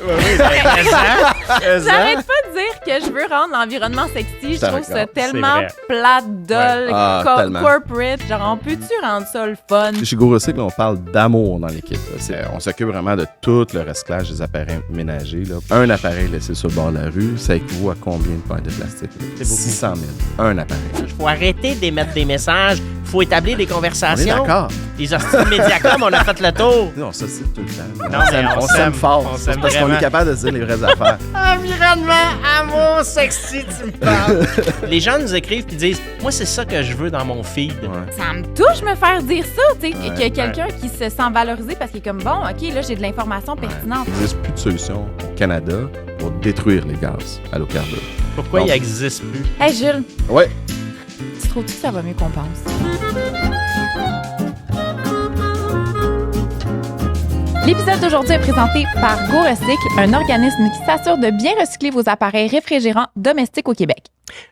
J'arrête pas de dire que je veux rendre l'environnement sexy. Je trouve ça tellement plate, dull, corporate. Genre, on peut-tu rendre ça le fun? Chez Go Recycle, on parle d'amour dans l'équipe. On s'occupe vraiment de tout le recyclage des appareils ménagers. Là. Un appareil laissé sur le bord de la rue, ça équivaut à combien de paires de plastique? C'est beaucoup. 600 000. Un appareil. Il faut arrêter d'émettre des messages. Il faut établir des conversations. On est d'accord. Les hosties de Mediacom, on a fait le tour. Non, ça, c'est tout le temps. Non, mais on s'aime fort. On s'aime parce qu'on est capable de dire les vraies affaires. Environnement, amour, sexy, tu me parles. Les gens nous écrivent et disent « Moi, c'est ça que je veux dans mon feed. Ouais. Ça me touche me faire dire ça, tu sais, que quelqu'un qui se sent valorisé parce qu'il est comme, bon, OK, là, j'ai de l'information pertinente. Il n'existe plus de solution au Canada pour détruire les gaz à l'eau carbone. Pourquoi il n'existe plus? Hey, Jules, Ouais. tu trouves-tu que ça va mieux qu'on pense? L'épisode d'aujourd'hui est présenté par Go Recycle, un organisme qui s'assure de bien recycler vos appareils réfrigérants domestiques au Québec.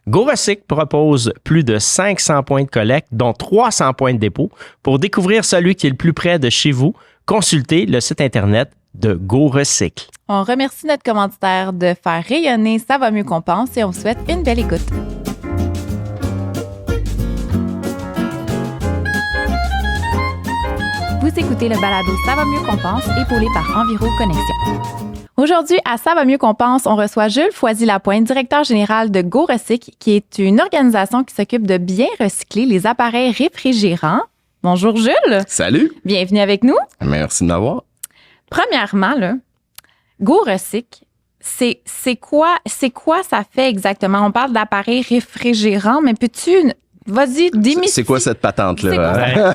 Go Recycle propose plus de 500 points de collecte, dont 300 points de dépôt. Pour découvrir celui qui est le plus près de chez vous, consultez le site Internet de Go Recycle. On remercie notre commanditaire de faire rayonner Ça va mieux qu'on pense et on vous souhaite une belle écoute. Vous écoutez le balado Ça va mieux qu'on pense, épaulé par Enviro Connexion. Aujourd'hui, à Ça va mieux qu'on pense, on reçoit Jules Foisy-Lapointe, directeur général de Go Recycle, qui est une organisation qui s'occupe de bien recycler les appareils réfrigérants. Bonjour Jules. Salut. Bienvenue avec nous. Merci de m'avoir. Premièrement, là, Go Recycle, c'est quoi ça fait exactement? On parle d'appareils réfrigérants, mais peux-tu... Vas-y, démystifie. C'est quoi cette patente-là?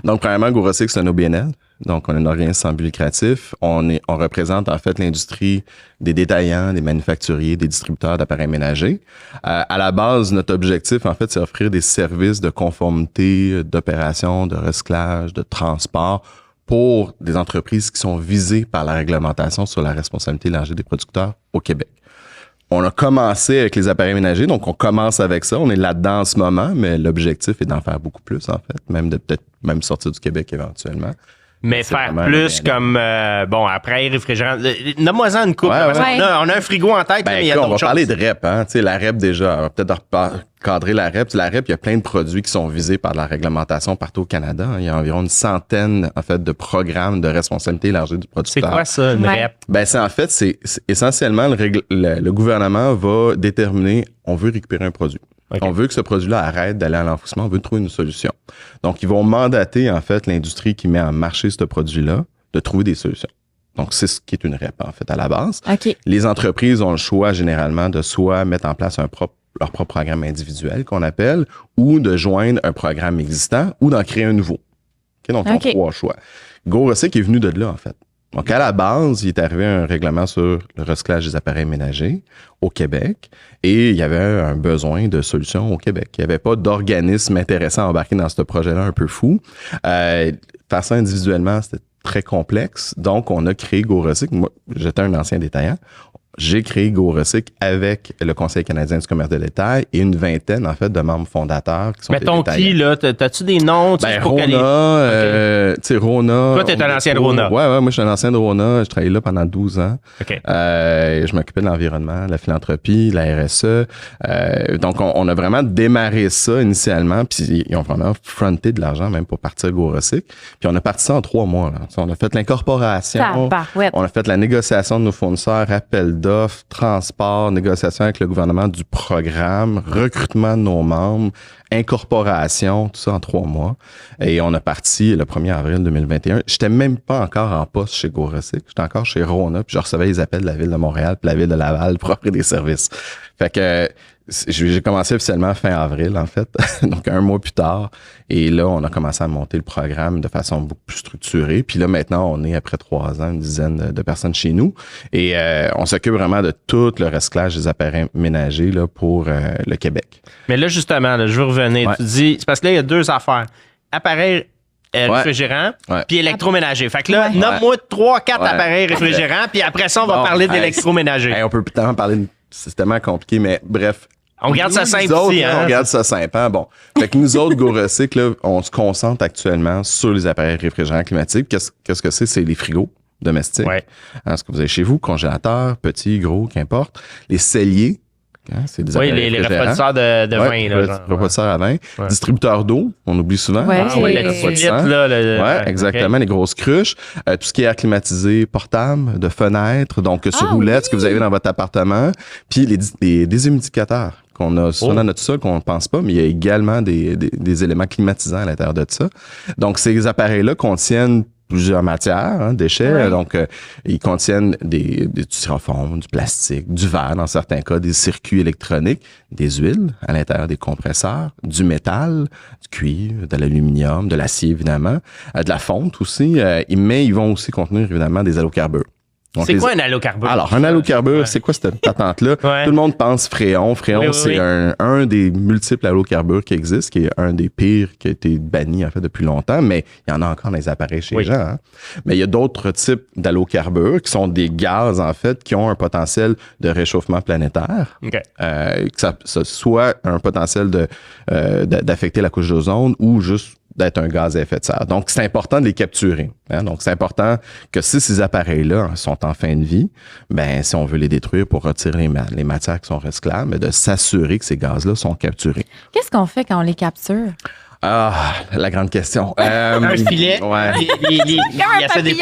Donc, premièrement, Go Recycle, c'est un OBNL. Donc, on est un organisme sans but lucratif. On représente, en fait, l'industrie des détaillants, des manufacturiers, des distributeurs d'appareils ménagers. À la base, notre objectif, en fait, c'est offrir des services de conformité, d'opération, de recyclage, de transport pour des entreprises qui sont visées par la réglementation sur la responsabilité élargie des producteurs au Québec. On a commencé avec les appareils ménagers, donc on commence avec ça. On est là-dedans en ce moment, mais l'objectif est d'en faire beaucoup plus, en fait, même de peut-être même sortir du Québec éventuellement. Mais faire plus comme, après réfrigérant. Nomme-moi-en une coupe. Ouais. On a un frigo en tête, mais il y a d'autres choses. On va parler de REP, hein. Tu sais, la REP déjà, on va peut-être cadrer la REP. La REP, il y a plein de produits qui sont visés par la réglementation partout au Canada. Il y a environ une centaine, en fait, de programmes de responsabilité élargie du producteur. C'est quoi ça, une REP? C'est essentiellement, le gouvernement va déterminer, on veut récupérer un produit. Okay. On veut que ce produit-là arrête d'aller à l'enfouissement. On veut trouver une solution. Donc, ils vont mandater, en fait, l'industrie qui met en marché ce produit-là de trouver des solutions. Donc, c'est ce qui est une REP, en fait, à la base. Okay. Les entreprises ont le choix, généralement, de soit mettre en place leur propre programme individuel, qu'on appelle, ou de joindre un programme existant, ou d'en créer un nouveau. Okay? Donc, ils ont 3 choix. Go Recycle est venu de là, en fait. Donc, à la base, il est arrivé un règlement sur le recyclage des appareils ménagers au Québec et il y avait un besoin de solutions au Québec. Il n'y avait pas d'organisme intéressant à embarquer dans ce projet-là un peu fou. Faire ça individuellement, c'était très complexe. Donc, on a créé Go Recycle. Moi, j'étais un ancien détaillant. J'ai créé Go Recycle avec le Conseil canadien du commerce de détail et une vingtaine, en fait, de membres fondateurs qui sont des détaillants. Mettons qui, là? T'as-tu des noms? Rona, tu sais, Rona. Toi, t'es un ancien de Rona. Ouais, moi, je suis un ancien de Rona. Je travaillé là pendant 12 ans. Okay. Je m'occupais de l'environnement, la philanthropie, la RSE. Donc, on a vraiment démarré ça initialement, puis ils ont vraiment fronté de l'argent même pour partir Go Recycle. Puis on a parti ça en 3 mois. Là. On a fait l'incorporation, on a fait la négociation de nos fournisseurs, appel d'offres, transport, négociation avec le gouvernement du programme, recrutement de nos membres, incorporation, tout ça en 3 mois. Et on a parti le 1er avril 2021. J'étais même pas encore en poste chez Go Recycle. J'étais encore chez Rona, puis je recevais les appels de la Ville de Montréal puis la Ville de Laval pour offrir des services. Fait que j'ai commencé officiellement fin avril, en fait, donc 1 mois plus tard. Et là, on a commencé à monter le programme de façon beaucoup plus structurée. Puis là, maintenant, on est, après 3 ans, une dizaine de personnes chez nous. Et on s'occupe vraiment de tout le recyclage des appareils ménagers là, pour le Québec. Mais là, justement, là, je veux revenir. Tu dis, c'est parce que là, il y a 2 affaires. Appareils réfrigérants, puis électroménager. Fait que là, nomme-moi 3-4 appareils réfrigérants, puis après ça, on va parler d'électroménager. On peut tellement parler de... C'est tellement compliqué, mais bref... On garde ça simple ici, hein? On garde ça simple, hein? Bon. Fait que nous autres, Go Recycle, là, on se concentre actuellement sur les appareils réfrigérants climatiques. Qu'est-ce que c'est? C'est les frigos. domestiques. Ouais. Ce que vous avez chez vous, congélateur, petit, gros, qu'importe. Les celliers. C'est des les refroidisseurs de vin. Là, refroidisseurs à vin. Ouais. Distributeurs d'eau, on oublie souvent. Ouais, Exactement, les grosses cruches. Tout ce qui est air climatisé, portable, de fenêtres, donc sur roulette, ce que vous avez dans votre appartement. Puis les déshumidificateurs qu'on a souvent dans notre sol, qu'on ne pense pas, mais il y a également des éléments climatisants à l'intérieur de ça. Donc, ces appareils-là contiennent plusieurs matières, déchets. Ouais. Donc, ils contiennent du styrofoam, du plastique, du verre dans certains cas, des circuits électroniques, des huiles à l'intérieur des compresseurs, du métal, du cuivre, de l'aluminium, de l'acier évidemment, de la fonte aussi. Mais ils vont aussi contenir évidemment des halocarbures. C'est quoi un halocarbure? Alors, un halocarbure, c'est quoi cette patente-là? Tout le monde pense fréon. Fréon, c'est un des multiples halocarbures qui existent, qui est un des pires qui a été banni, en fait, depuis longtemps, mais il y en a encore dans les appareils chez les gens. Hein? Mais il y a d'autres types d'halocarbures qui sont des gaz, en fait, qui ont un potentiel de réchauffement planétaire. Okay. Que ça soit un potentiel d'affecter la couche d'ozone ou juste d'être un gaz à effet de serre. Donc, c'est important de les capturer. Hein? Donc, c'est important que si ces appareils-là sont en fin de vie, ben si on veut les détruire pour retirer les matières qui sont recyclables, mais de s'assurer que ces gaz-là sont capturés. Qu'est-ce qu'on fait quand on les capture? Ah, la grande question. Un filet. Ouais. Il essaie des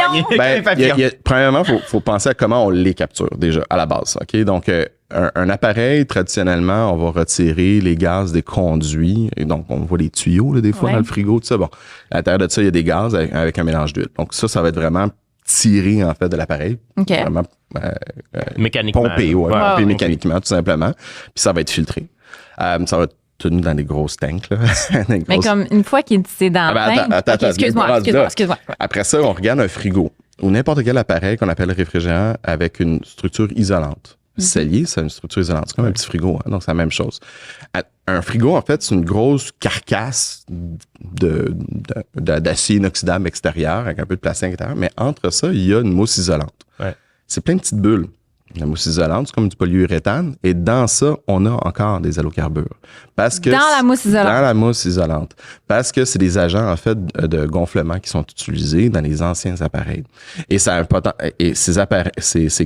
papillons. Premièrement, faut penser à comment on les capture déjà à la base. Ok, donc un appareil, traditionnellement, on va retirer les gaz des conduits. Et donc, on voit les tuyaux là, des fois dans le frigo, tout ça. Bon, à l'intérieur de ça, il y a des gaz avec un mélange d'huile. Donc ça va être vraiment tiré en fait de l'appareil. Okay. Vraiment mécaniquement. Pompé mécaniquement, tout simplement. Puis ça va être filtré. Ça va être tenu dans des grosses tanks. Là. Mais comme une fois qu'il c'est dans le tank... Attends, excuse-moi. Après ça, on regarde un frigo ou n'importe quel appareil qu'on appelle réfrigérant avec une structure isolante. Cellier, c'est une structure isolante. C'est comme un petit frigo, hein, donc c'est la même chose. Un frigo, en fait, c'est une grosse carcasse d'acier inoxydable extérieur avec un peu de plastique intérieur, mais entre ça, il y a une mousse isolante. Ouais. C'est plein de petites bulles. La mousse isolante, c'est comme du polyuréthane. Et dans ça, on a encore des halocarbures. Parce que dans la mousse isolante. Dans la mousse isolante. Parce que c'est des agents, en fait, de gonflement qui sont utilisés dans les anciens appareils. Et ces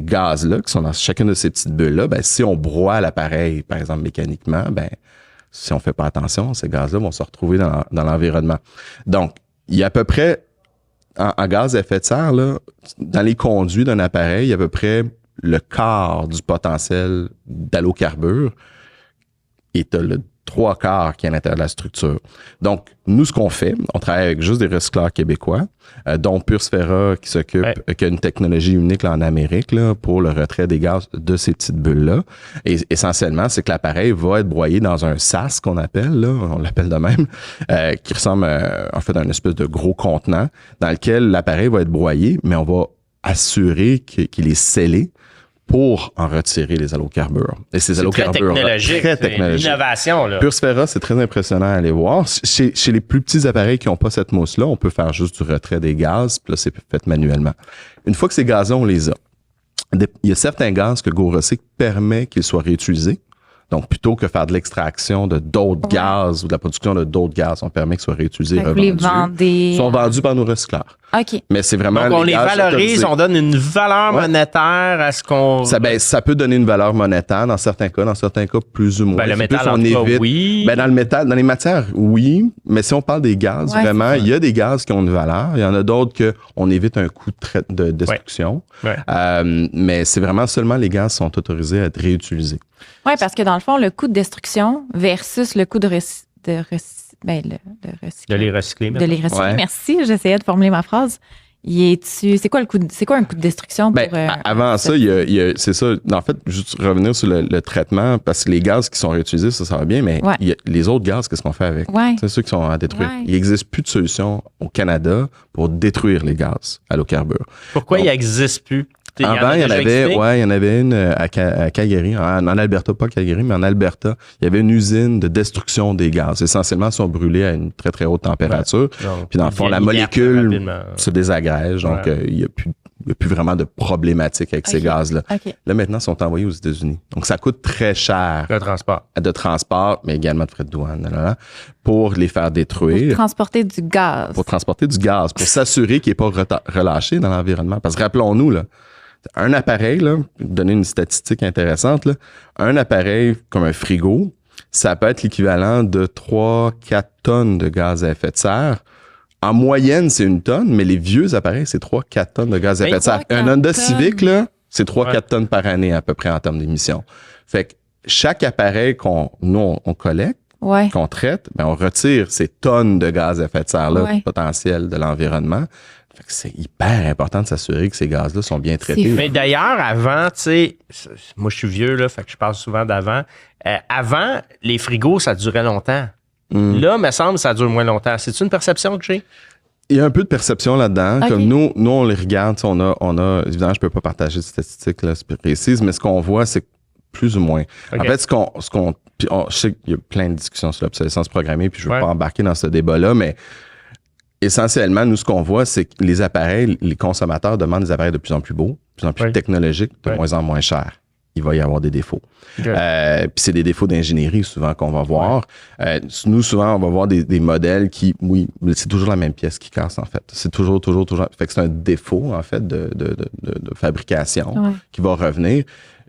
gaz-là, qui sont dans chacune de ces petites bulles-là, ben, si on broie l'appareil, par exemple, mécaniquement, ben, si on fait pas attention, ces gaz-là vont se retrouver dans l'environnement. Donc, il y a à peu près, en gaz à effet de serre, là, dans les conduits d'un appareil, il y a à peu près le quart du potentiel d'halocarbures et t'as le 3/4 qui est à l'intérieur de la structure. Donc, nous, ce qu'on fait, on travaille avec juste des recycleurs québécois, dont Pursfera qui s'occupe, qui a une technologie unique là, en Amérique là, pour le retrait des gaz de ces petites bulles-là. Et essentiellement, c'est que l'appareil va être broyé dans un sas qu'on appelle, là, on l'appelle de même, qui ressemble en fait à une espèce de gros contenant dans lequel l'appareil va être broyé, mais on va assurer qu'il est scellé pour en retirer les halocarbures. Et ces halocarbures très technologique. L'innovation, là. Pursfera, c'est très impressionnant à aller voir. Chez les plus petits appareils qui n'ont pas cette mousse-là, on peut faire juste du retrait des gaz, puis là, c'est fait manuellement. Une fois que ces gaz-là, on les a, il y a certains gaz que GoRecyc permet qu'ils soient réutilisés. Donc, plutôt que faire de l'extraction de d'autres gaz ou de la production de d'autres gaz, on permet qu'ils soient réutilisés et revendus. Ils sont vendus par nos recycleurs. OK. Mais c'est vraiment... Donc, on les valorise, on donne une valeur monétaire à ce qu'on... Ça peut donner une valeur monétaire dans certains cas plus ou moins. Le métal, on évite. Oui. Dans le métal, dans les matières, oui. Mais si on parle des gaz, vraiment, il y a des gaz qui ont une valeur. Il y en a d'autres qu'on évite un coût de destruction. Ouais. Mais c'est vraiment seulement les gaz qui sont autorisés à être réutilisés. Oui, parce que dans le fond, le coût de destruction versus le coût de les recycler. Merci, j'essayais de formuler ma phrase. C'est quoi un coût de destruction pour avant ça, c'est ça. En fait, juste revenir sur le traitement, parce que les gaz qui sont réutilisés, ça va bien, mais les autres gaz, qu'est-ce qu'on fait avec? C'est ceux qui sont à détruire. Il n'existe plus de solution au Canada pour détruire les gaz halocarbures. Pourquoi il n'existe plus? Avant, il y en avait une à Calgary, en Alberta, pas Calgary, mais en Alberta. Il y avait une usine de destruction des gaz. Essentiellement, ils sont brûlés à une très, très haute température. Puis dans le fond, la molécule se désagrège. Donc, il n'y a plus vraiment de problématique avec ces gaz-là. Là, maintenant, ils sont envoyés aux États-Unis. Donc, ça coûte très cher. De transport, mais également de frais de douane, pour les faire détruire. Pour transporter du gaz. Pour s'assurer qu'il n'est pas relâché dans l'environnement. Parce que rappelons-nous, là, un appareil, là, donner une statistique intéressante, là, un appareil comme un frigo, ça peut être l'équivalent de 3-4 tonnes de gaz à effet de serre. En moyenne, c'est 1 tonne, mais les vieux appareils, c'est 3-4 tonnes de gaz à effet de serre. Un Honda Civic, là, c'est 3-4 tonnes par année à peu près en termes d'émissions. Fait que chaque appareil qu'on collecte, qu'on traite, ben on retire ces tonnes de gaz à effet de serre-là potentiels de l'environnement. Fait que c'est hyper important de s'assurer que ces gaz-là sont bien traités. Mais d'ailleurs, avant, tu sais, moi je suis vieux, là, fait que je parle souvent d'avant. Avant, les frigos, ça durait longtemps. Là, me semble, ça dure moins longtemps. C'est-tu une perception que j'ai? Il y a un peu de perception là-dedans. Okay. Comme nous, on les regarde, on a évidemment, je peux pas partager de statistiques là, précises, mais ce qu'on voit, c'est plus ou moins. Okay. En fait, je sais qu'il y a plein de discussions sur l'obsolescence programmée, puis je veux pas embarquer dans ce débat-là, mais essentiellement, nous, ce qu'on voit, c'est que les appareils, les consommateurs demandent des appareils de plus en plus beaux, de plus en plus technologiques, de moins en moins chers. Il va y avoir des défauts. Okay. Puis c'est des défauts d'ingénierie souvent qu'on va voir. Nous, souvent, on va voir des modèles qui, c'est toujours la même pièce qui casse, en fait. C'est toujours. Fait que c'est un défaut, en fait, de fabrication qui va revenir.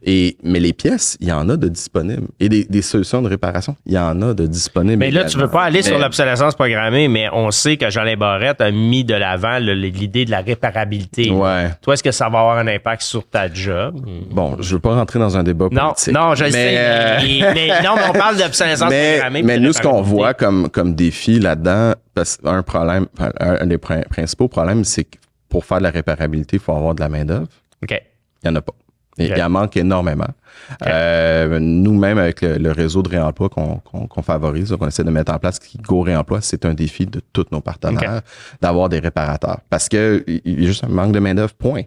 Mais les pièces, il y en a de disponibles. Et des solutions de réparation, il y en a de disponibles. Mais là, tu veux pas aller sur l'obsolescence programmée, mais on sait que Jean-Lin Barrette a mis de l'avant l'idée de la réparabilité. Ouais. Toi, est-ce que ça va avoir un impact sur ta job? Bon, je veux pas rentrer dans un débat politique. Non, je sais. Mais on parle d'obsolescence programmée. Mais nous, ce qu'on voit comme défi là-dedans, parce qu'un des principaux problèmes, c'est que pour faire de la réparabilité, il faut avoir de la main-d'œuvre. OK. Il n'y en a pas. Il en manque énormément. Nous-mêmes, avec le réseau de réemploi qu'on favorise, qu'on essaie de mettre en place, Go Réemploi, c'est un défi de tous nos partenaires d'avoir des réparateurs. Parce que il y a juste un manque de main-d'œuvre, point.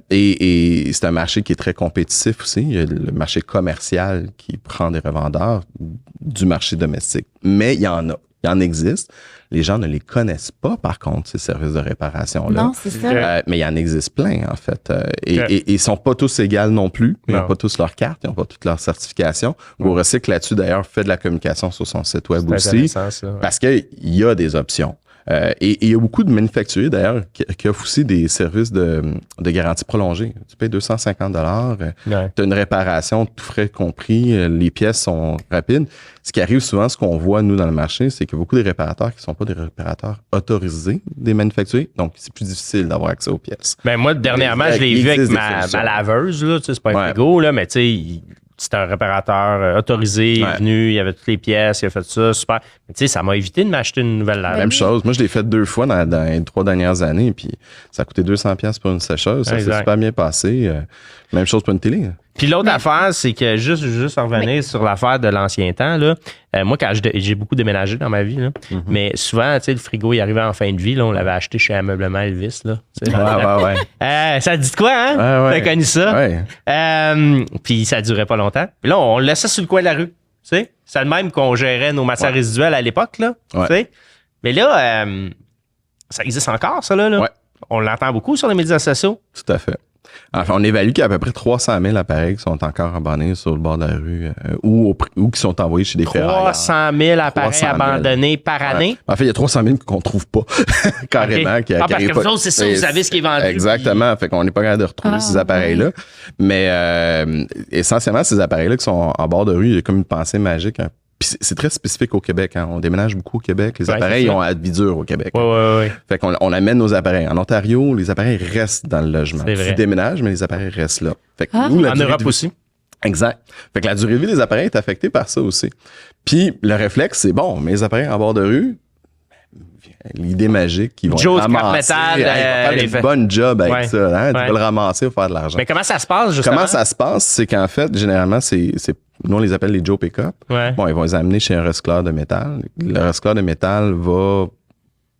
Et c'est un marché qui est très compétitif aussi. Il y a le marché commercial qui prend des revendeurs du marché domestique. Mais il y en a. Il en existe. Les gens ne les connaissent pas, par contre, ces services de réparation-là. Non, c'est ça. Mais il en existe plein, en fait. Et ils sont pas tous égaux non plus. Ils n'ont pas tous leurs cartes, ils n'ont pas toutes leurs certifications. Go Recycle, là-dessus, d'ailleurs, fait de la communication sur son site web aussi. Parce qu'il y a des options. Et il y a beaucoup de manufacturiers, d'ailleurs, qui offrent aussi des services de garantie prolongée. Tu payes 250 $, tu as une réparation, tout frais compris, les pièces sont rapides. Ce qui arrive souvent, ce qu'on voit, nous, dans le marché, c'est qu'il y a beaucoup de réparateurs qui ne sont pas des réparateurs autorisés des manufacturiers, donc c'est plus difficile d'avoir accès aux pièces. Ben moi, dernièrement, je l'ai vu avec ma laveuse, là, tu sais, c'est pas un frigo, là, mais tu sais, c'était un réparateur autorisé, il est venu, il avait toutes les pièces, il a fait ça, super. Mais tu sais, ça m'a évité de m'acheter une nouvelle laveuse. Même chose. Moi, je l'ai fait 2 fois dans les 3 dernières années, puis ça a coûté 200$ pour une sécheuse. Ça s'est super bien passé. Même chose pour une télé. Puis l'autre affaire, c'est que juste en revenir sur l'affaire de l'ancien temps, là, moi, quand j'ai beaucoup déménagé dans ma vie, là, mais souvent, tu sais, le frigo, il arrivait en fin de vie, là, on l'avait acheté chez Ameublement Elvis, là. Ça te dit de quoi, hein? T'as connu ça? Puis ça durait pas longtemps. Puis là, on le laissait sur le coin de la rue, tu sais. C'est le même qu'on gérait nos matières résiduelles à l'époque, là, tu sais. Mais là, ça existe encore, ça, là. On l'entend beaucoup sur les médias sociaux. Tout à fait. Enfin, on évalue qu'il y a à peu près 300 000 appareils qui sont encore abandonnés sur le bord de la rue ou qui sont envoyés chez des ferrailleurs. 300 000 appareils abandonnés par année? En fait, il y a 300 000 qu'on ne trouve pas carrément. Parce que vous autres, c'est ça, vous savez ce qui est vendu. Exactement. Fait qu'on n'est pas capable de retrouver ces appareils-là. Mais essentiellement, ces appareils-là qui sont en bord de rue, il y a comme une pensée magique. Puis c'est très spécifique au Québec. Hein. On déménage beaucoup au Québec. Les appareils ont à vie dure au Québec. Fait qu'on amène nos appareils. En Ontario, les appareils restent dans le logement. Ils déménagent, mais les appareils restent là. Fait que nous, en Europe aussi. Exact. Fait que la durée de vie des appareils est affectée par ça aussi. Puis le réflexe, c'est bon, mes appareils en bord de rue, l'idée magique qu'ils vont ramasser. Ils vont faire une bonne job avec ça. Hein? Tu vas le ramasser ou faire de l'argent. Mais comment ça se passe, justement? Comment ça se passe? C'est qu'en fait, généralement, nous, on les appelle les Joe Pickup. Bon, ils vont les amener chez un recycleur de métal. Le recycleur de métal va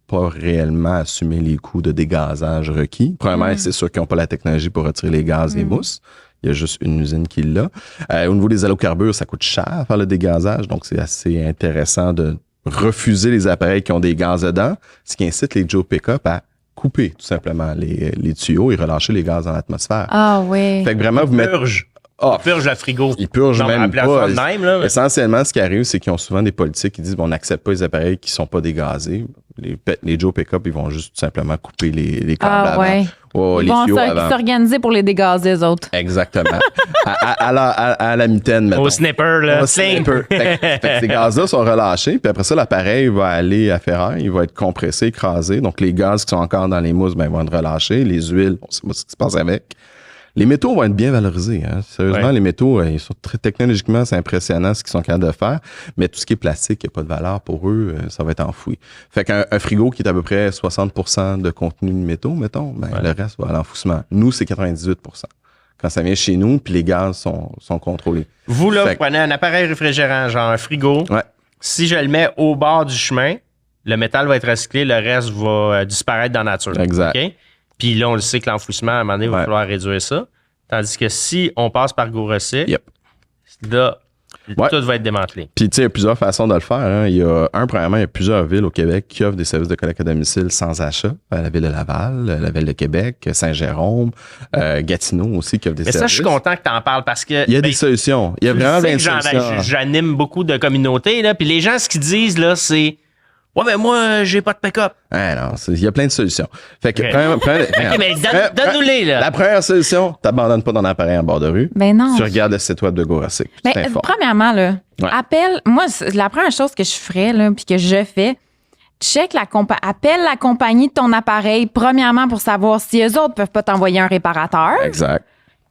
pas réellement assumer les coûts de dégazage requis. Premièrement, c'est sûr qu'ils n'ont pas la technologie pour retirer les gaz et les mousses. Il y a juste une usine qui l'a. Au niveau des allocarbures, ça coûte cher faire le dégazage. Donc, c'est assez intéressant de refuser les appareils qui ont des gaz dedans, ce qui incite les Joe Pickup à couper tout simplement les tuyaux et relâcher les gaz dans l'atmosphère. Ah oui. Fait que vraiment, vous mettez... Ils purgent le frigo. Ils purgent même pas. Même, là, mais... Essentiellement, ce qui arrive, c'est qu'ils ont souvent des politiques qui disent on n'accepte pas les appareils qui sont pas dégazés. Les Joe Pickup, ils vont juste tout simplement couper les câbles avant. Ouais. Oh, ils vont s'organiser pour les dégazer, eux autres. Exactement. à la mitaine, mettons. Au snipper, là. Au snipper. Fait que ces gaz-là sont relâchés, puis après ça, l'appareil va aller à ferraille, il va être compressé, écrasé. Donc, les gaz qui sont encore dans les mousses, vont être relâchés. Les huiles, on sait pas ce qui se passe avec. Les métaux vont être bien valorisés. Hein. Sérieusement, les métaux, ils sont très technologiquement, c'est impressionnant ce qu'ils sont capables de faire. Mais tout ce qui est plastique, il n'y a pas de valeur pour eux, ça va être enfoui. Fait qu'un frigo qui est à peu près 60% de contenu de métaux, mettons, le reste va à l'enfouissement. Nous, c'est 98%. Quand ça vient chez nous, puis les gaz sont contrôlés. Vous, là, vous prenez un appareil réfrigérant, genre un frigo. Ouais. Si je le mets au bord du chemin, le métal va être recyclé, le reste va disparaître dans la nature. Exact. Okay? Puis là, on le sait que l'enfouissement, à un moment donné, il va falloir réduire ça. Tandis que si on passe par GoRecycle, là, tout va être démantelé. Puis, tu sais, il y a plusieurs façons de le faire. Hein. Premièrement, il y a plusieurs villes au Québec qui offrent des services de collecte à domicile sans achat. La ville de Laval, la ville de Québec, Saint-Jérôme, Gatineau aussi qui offrent des services. Mais ça, je suis content que tu en parles parce que... Il y a des solutions. Il y a vraiment plein de solutions. J'anime beaucoup de communautés, là, puis les gens, ce qu'ils disent, là, c'est... Ouais, mais moi, j'ai pas de pick-up. Non, il y a plein de solutions. Fait que, mais donne-nous-les, là. La première solution, t'abandonnes pas ton appareil en bord de rue. Ben non. Tu regardes le site web de GoRecycle. Premièrement, là, moi, la première chose que je ferais, là, puis que je fais, appelle la compagnie de ton appareil, premièrement, pour savoir si eux autres peuvent pas t'envoyer un réparateur. Exact.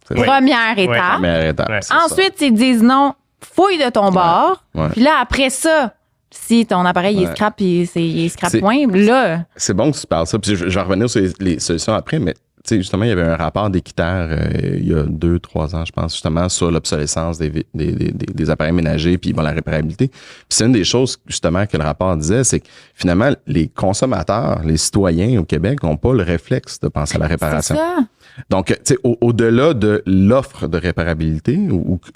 Première étape. Première étape. Ensuite, ils disent non, fouille de ton bord. Puis là, après ça, si ton appareil il scrape et il scrape moins, là... C'est bon que tu parles ça. Puis je vais revenir sur les solutions après, mais tu sais, justement, il y avait un rapport d'Équiterre il y a 2-3 ans, je pense, justement, sur l'obsolescence des appareils ménagers puis la réparabilité. Puis c'est une des choses, justement, que le rapport disait, c'est que finalement, les consommateurs, les citoyens au Québec n'ont pas le réflexe de penser à la réparation. C'est ça. Donc, tu sais, au-delà de l'offre de réparabilité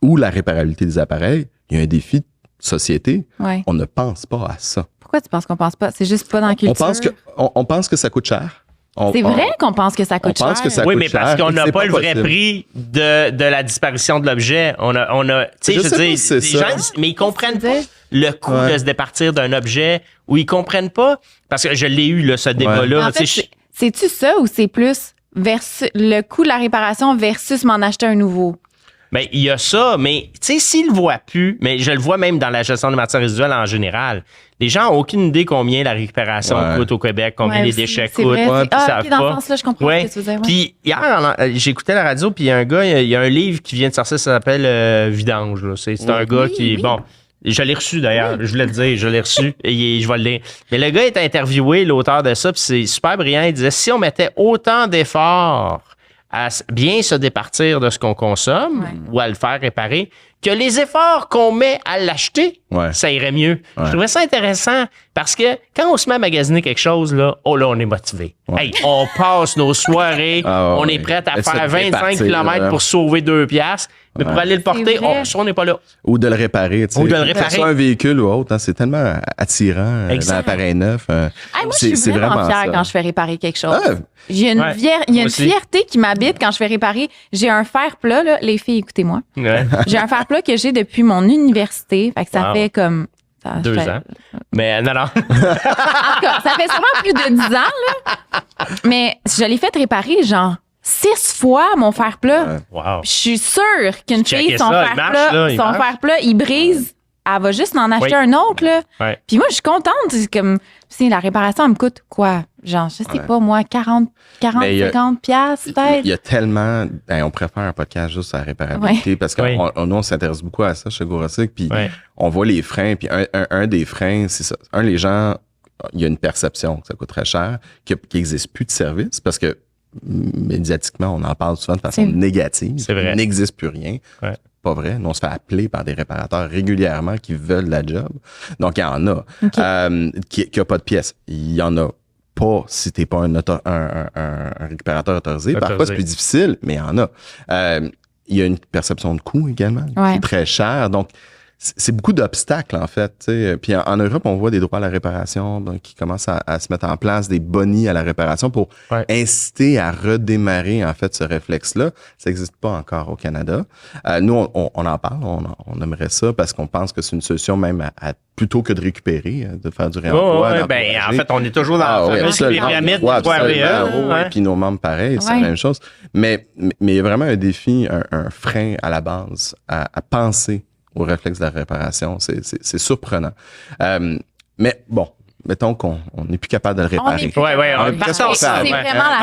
ou la réparabilité des appareils, il y a un défi société, on ne pense pas à ça. Pourquoi tu penses qu'on pense pas? C'est juste pas dans la culture? On pense que ça coûte cher. C'est vrai qu'on pense que ça coûte cher. Oui, mais parce qu'on n'a pas le vrai prix de la disparition de l'objet. On a tu sais, je veux dire, les gens, mais ils comprennent pas le coût de se départir d'un objet ou ils comprennent pas, parce que je l'ai eu, là, ce débat-là. En fait, c'est-tu ça ou c'est plus le coût de la réparation versus m'en acheter un nouveau? Ben, il y a ça, mais tu sais, s'ils le voient plus, mais je le vois même dans la gestion des matières résiduelles en général, les gens n'ont aucune idée combien la récupération coûte au Québec, combien les déchets coûtent. OK, dans ce sens-là, je comprends ce que tu veux dire. Puis hier, j'écoutais la radio, puis il y a un gars, il y a un livre qui vient de sortir, ça s'appelle Vidange. Là. C'est un gars qui... Bon, je l'ai reçu d'ailleurs, je voulais te dire, je l'ai reçu et je vais le lire. Mais le gars est interviewé, l'auteur de ça, puis c'est super brillant. Il disait, si on mettait autant d'efforts à bien se départir de ce qu'on consomme ou à le faire réparer, que les efforts qu'on met à l'acheter, ça irait mieux. Je trouvais ça intéressant parce que quand on se met à magasiner quelque chose, là, on est motivé. Hey, on passe nos soirées, on est prêt à faire 25 km pour sauver 2 piastres, mais pour aller le porter, on n'est pas là. Ou de le réparer. Ou de le réparer. Que ce soit un véhicule ou autre, hein, c'est tellement attirant dans l'appareil neuf. Moi, je suis vraiment fière quand je fais réparer quelque chose. Il y a une fierté qui m'habite quand je fais réparer. J'ai un fer plat, là. Les filles, écoutez-moi. J'ai un fer plat que j'ai depuis mon université. Fait que ça fait comme... 2 ans. Mais non. En tout cas, ça fait sûrement plus de 10 ans, là. Mais je l'ai fait réparer, genre, 6 fois, mon fer plat. Je suis sûre qu'une fille, son fer plat, il brise. Elle va juste en acheter un autre, là. Puis moi, je suis contente. C'est comme, si la réparation, elle me coûte quoi? Genre, je sais pas, moi, 40 50 piastres, peut-être. Il y a tellement... on préfère un podcast juste à la réparabilité parce que nous, on s'intéresse beaucoup à ça chez GoRecycle. Puis on voit les freins. Puis un des freins, c'est ça. Les gens, il y a une perception que ça coûte très cher, qu'il n'existe plus de service parce que médiatiquement, on en parle souvent de façon négative. C'est vrai. Il n'existe plus rien. Pas vrai. Nous, on se fait appeler par des réparateurs régulièrement qui veulent la job. Donc, il y en a. Qui n'a pas de pièces. Il y en a pas si t'es pas un récupérateur autorisé. Parfois, c'est plus difficile, mais il y en a. Il y a une perception de coût également, qui est très chère. Donc, c'est beaucoup d'obstacles, en fait. T'sais. Puis en Europe, on voit des droits à la réparation qui commencent à se mettre en place, des bonnies à la réparation pour inciter à redémarrer, en fait, ce réflexe-là. Ça n'existe pas encore au Canada. Nous, on en parle, on aimerait ça parce qu'on pense que c'est une solution même plutôt que de récupérer, de faire du réemploi. En fait, on est toujours dans la pyramide du puis nos membres, pareil, c'est la même chose. Mais il y a vraiment un défi, un frein à la base, à penser au réflexe de la réparation. C'est surprenant. Mais bon, mettons qu'on n'est plus capable de le réparer. C'est vraiment la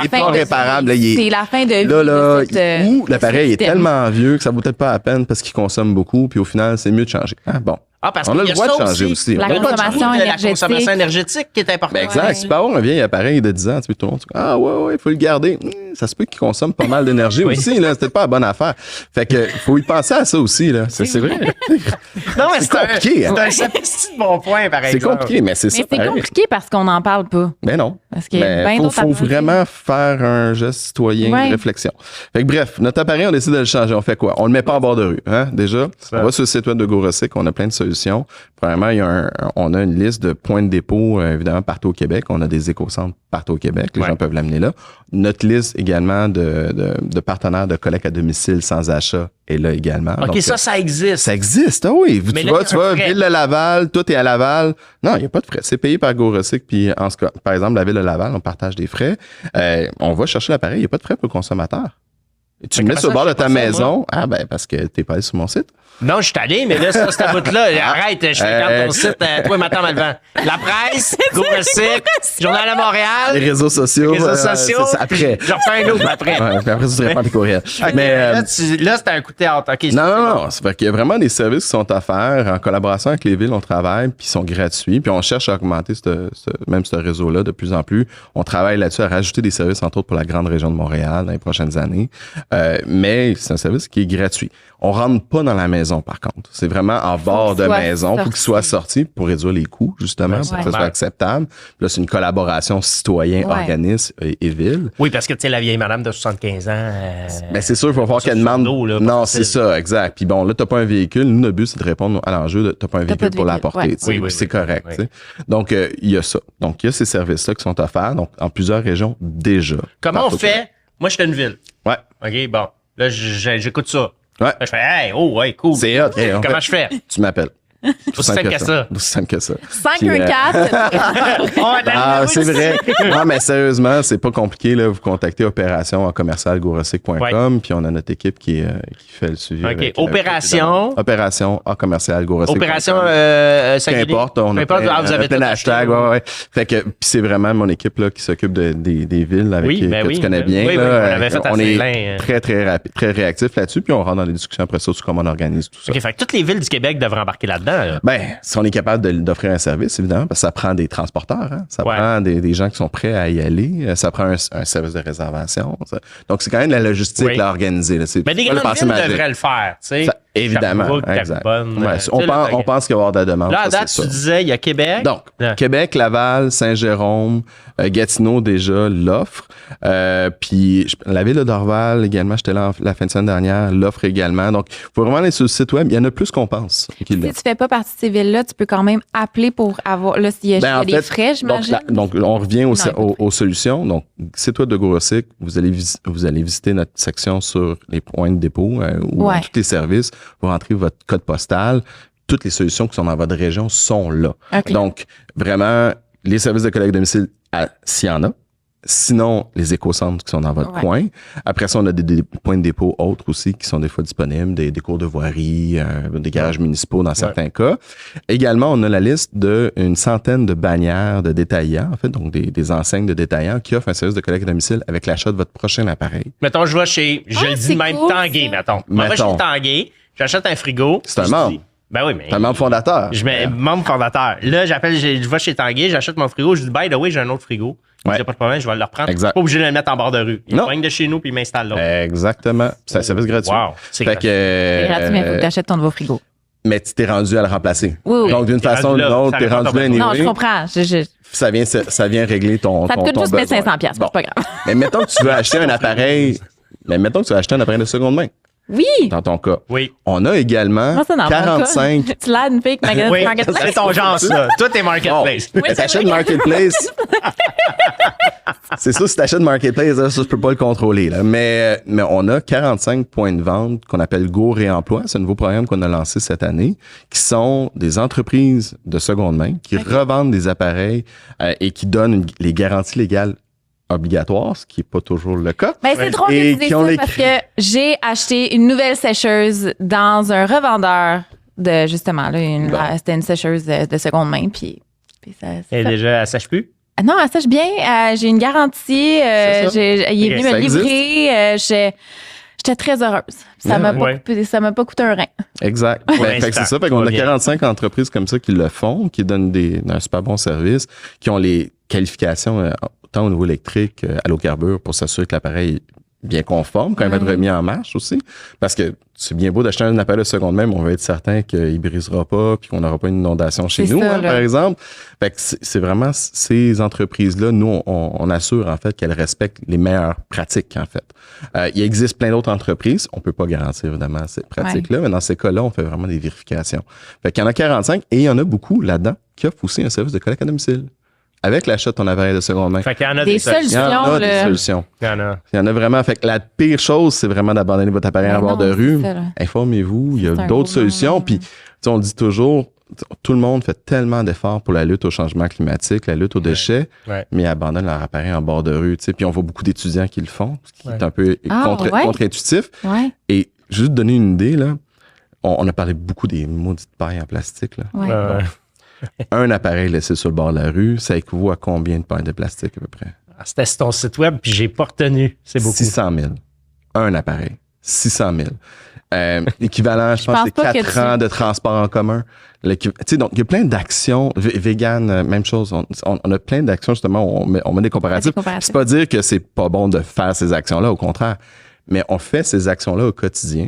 fin réparable. C'est la fin de vie. Ou l'appareil est tellement vieux que ça vaut peut-être pas la peine parce qu'il consomme beaucoup, puis au final, c'est mieux de changer. Bon. Parce on a le droit de changer aussi. La consommation énergétique qui est importante. Exact. Tu peux avoir un vieil appareil de 10 ans, tu peux tout le monde il faut le garder. Ça se peut qu'il consomme pas mal d'énergie aussi, là. C'est peut-être pas la bonne affaire. Fait que, faut y penser à ça aussi, là. C'est vrai. Non, mais c'est compliqué. C'est un petit bon point, par exemple. C'est compliqué, mais c'est ça. Mais c'est compliqué parce qu'on n'en parle pas. Mais non. Parce qu'il y a il faut vraiment faire un geste citoyen de réflexion. Fait que bref, notre appareil, on décide de le changer. On fait quoi? On le met pas en bord de rue, hein, déjà. On va sur le site web de GoRecyc, on a plein de solutions. Premièrement, on a une liste de points de dépôt, évidemment, partout au Québec. On a des éco-centres partout au Québec. Les gens peuvent l'amener là. Notre liste également de partenaires de collecte à domicile sans achat est là également. OK, donc, ça existe. Ça existe, oui. Tu vas, Ville de Laval, tout est à Laval. Non, il n'y a pas de frais. C'est payé par GoRecyc. Puis, en ce cas, par exemple, la Ville de Laval, on partage des frais. On va chercher l'appareil. Il n'y a pas de frais pour le consommateur. Et tu le mets sur le bord de ta maison. Parce que tu n'es pas allé sur mon site. Non, je suis allé, mais là, ça, cette bout-là, arrête, je regarde ton site, toi, matin, Malvent. La presse, GoRecyc, Journal à Montréal. Les réseaux sociaux. C'est après. Je refais un autre après. Puis après, tu réponds tes courriels. Mais là, c'était un coup de théâtre. Okay, non. C'est parce qu'il y a vraiment des services qui sont offerts en collaboration avec les villes. On travaille, puis ils sont gratuits. Puis on cherche à augmenter ce réseau-là de plus en plus. On travaille là-dessus à rajouter des services, entre autres, pour la grande région de Montréal dans les prochaines années. Mais c'est un service qui est gratuit. On rentre pas dans la maison, par contre. C'est vraiment en bord de maison. Faut qu'il soit sorti pour réduire les coûts, justement, pour que ça soit acceptable. Puis là, c'est une collaboration citoyen-organisme et ville. Oui, parce que, tu sais, la vieille madame de 75 ans... c'est sûr, il faut voir qu'elle demande... Non, c'est ça, exact. Puis bon, là, t'as pas un véhicule. Nous, notre but, c'est de répondre à l'enjeu de t'as pas un véhicule pour l'apporter. Oui, c'est correct. Oui. Donc, il y a ça. Donc, il y a ces services-là qui sont offerts, donc en plusieurs régions déjà. Comment on fait? Moi, je suis une ville. Ouais. OK, bon. Là, j'écoute ça. Ouais. Là, je fais, cool. C'est hot. Comment je fais? Tu m'appelles. Aussi simple que ça. Aussi simple que ça. 514. C'est vrai. Non, mais sérieusement, c'est pas compliqué, là. Vous contactez opération@gorecyc.com, puis on a notre équipe qui fait le suivi. OK. Opération @gorecyc.com. Opération, peu importe. On a plein d'hashtags. Ouais. Fait que, puis c'est vraiment mon équipe, là, qui s'occupe des villes avec que tu connais bien. Oui, là. on est très, très rapide, très réactif là-dessus, puis on rentre dans les discussions après ça sur comment on organise tout ça. OK. Fait que toutes les villes du Québec devraient embarquer là-dedans. Si on est capable d'offrir un service, évidemment, parce que ça prend des transporteurs, hein? Ça prend des gens qui sont prêts à y aller, ça prend un service de réservation. Donc, c'est quand même de la logistique à organiser. Mais des grandes villes devraient le faire, tu sais. Évidemment, exact. On pense qu'il va y avoir de la demande. Là, à date, tu disais, il y a Québec. Donc, Québec, Laval, Saint-Jérôme, Gatineau, déjà, l'offre. Puis, la ville de Dorval, également, j'étais là la fin de semaine dernière, l'offre également. Donc, il faut vraiment aller sur le site web. Il y en a plus qu'on pense. Si tu fais pas partie de ces villes-là, tu peux quand même appeler pour avoir, là, s'il y a des frais, j'imagine. Donc, on revient aux solutions. Donc, site web de GoRecyc, vous allez visiter notre section sur les points de dépôt ou tous les services. Vous rentrez votre code postal. Toutes les solutions qui sont dans votre région sont là. Okay. Donc, vraiment, les services de collecte à domicile, s'il y en a. Sinon, les éco-centres qui sont dans votre coin. Après ça, on a des points de dépôt autres aussi qui sont des fois disponibles, des cours de voirie, des garages municipaux dans certains cas. Également, on a la liste d'une centaine de bannières de détaillants, en fait, donc des enseignes de détaillants qui offrent un service de collecte à domicile avec l'achat de votre prochain appareil. Mettons, je vais chez, Tanguay, mettons. Je vais chez Tanguay, j'achète un frigo. C'est un membre. Ben oui, mais. C'est un membre fondateur. Membre fondateur. Là, je vais chez Tanguay, j'achète mon frigo, je dis, by the way, j'ai un autre frigo. J'ai pas de problème, je vais le reprendre. Je suis pas obligé de le mettre en bord de rue. Il poigne de chez nous puis il m'installe là. Exactement. C'est un service gratuit. Wow. C'est gratuit, mais il faut que tu achètes ton nouveau frigo. Mais tu t'es rendu à le remplacer. Oui. Donc, d'une façon ou d'une autre, t'es rendu là anyway. Non, je comprends. Ça vient régler ton Ça te coûte juste 1500$, c'est pas grave. Mais mettons que tu veux acheter un appareil. De seconde main. Oui. Dans ton cas. Oui. On a également 45. Tu l'as une fille qui magasine Marketplace. C'est ton genre, ça. Toi, t'es Marketplace. Bon, t'achètes Marketplace. C'est ça, si t'achètes Marketplace, ça, je peux pas le contrôler. Là. Mais on a 45 points de vente qu'on appelle Go Réemploi. C'est un nouveau programme qu'on a lancé cette année, qui sont des entreprises de seconde main qui revendent des appareils et qui donnent les garanties légales obligatoires, ce qui n'est pas toujours le cas. Ben, c'est drôle que tu dises ça parce que j'ai acheté une nouvelle sécheuse dans un revendeur de, justement, là, c'était une sécheuse de seconde main, puis ça... Et déjà, elle sèche plus? Non, elle sèche bien. J'ai une garantie. Il est venu me livrer. J'étais très heureuse. Ça m'a pas coûté un rein. Exact. Fait que c'est ça. Fait qu'on a 45 entreprises comme ça qui le font, qui donnent un super bon service, qui ont les qualifications tant au niveau électrique, à l'eau-carbure, pour s'assurer que l'appareil est bien conforme quand il va être remis en marche aussi. Parce que c'est bien beau d'acheter un appareil de seconde main, mais on va être certain qu'il brisera pas puis qu'on n'aura pas une inondation chez nous, par exemple. Fait que c'est vraiment ces entreprises-là, nous, on assure en fait qu'elles respectent les meilleures pratiques, en fait. Il existe plein d'autres entreprises. On peut pas garantir, évidemment, ces pratiques-là, mais dans ces cas-là, on fait vraiment des vérifications. Fait qu'il y en a 45 et il y en a beaucoup là-dedans qui offrent aussi un service de collecte à domicile. Avec l'achat de ton appareil de seconde main. Fait qu'il y en a des solutions. Il y en a des solutions. Il y en a vraiment. Fait que la pire chose, c'est vraiment d'abandonner votre appareil en bord de rue. Informez-vous. Il y a d'autres solutions. Puis, on dit toujours, tout le monde fait tellement d'efforts pour la lutte au changement climatique, la lutte aux déchets, mais ils abandonnent leur appareil en bord de rue. Puis, on voit beaucoup d'étudiants qui le font, ce qui est un peu contre-intuitif. Et juste donner une idée, là, on a parlé beaucoup des maudites pailles en plastique. Là. Un appareil laissé sur le bord de la rue, ça équivaut à combien de pailles de plastique à peu près? C'était sur ton site web, puis j'ai pas retenu. C'est beaucoup. 600 000. Un appareil. 600 000. Équivalent, je pense, c'est 4 ans de transport en commun. Donc, il y a plein d'actions. Vegan, même chose. On a plein d'actions, justement, on met des comparatifs. C'est pas dire que c'est pas bon de faire ces actions-là, au contraire. Mais on fait ces actions-là au quotidien.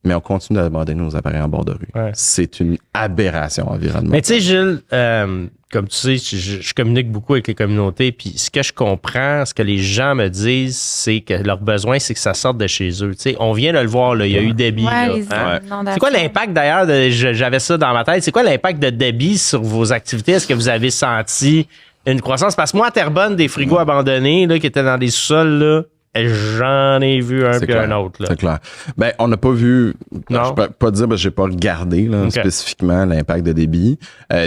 Mais on continue d'abandonner nos appareils en bord de rue. C'est une aberration environnementale. Mais tu sais, Gilles, comme tu sais, je communique beaucoup avec les communautés, puis ce que je comprends, ce que les gens me disent, c'est que leur besoin, c'est que ça sorte de chez eux. Tu sais, on vient de le voir, là, il y a eu Debbie. C'est quoi l'impact, d'ailleurs, j'avais ça dans ma tête, c'est quoi l'impact de Debbie sur vos activités? Est-ce que vous avez senti une croissance? Parce que moi, à Terrebonne, des frigos abandonnés là, qui étaient dans des sous-sols, là, j'en ai vu un puis un autre. Là. C'est clair. Ben, on n'a pas vu, je peux pas dire, parce que j'ai pas regardé là, spécifiquement l'impact de débit.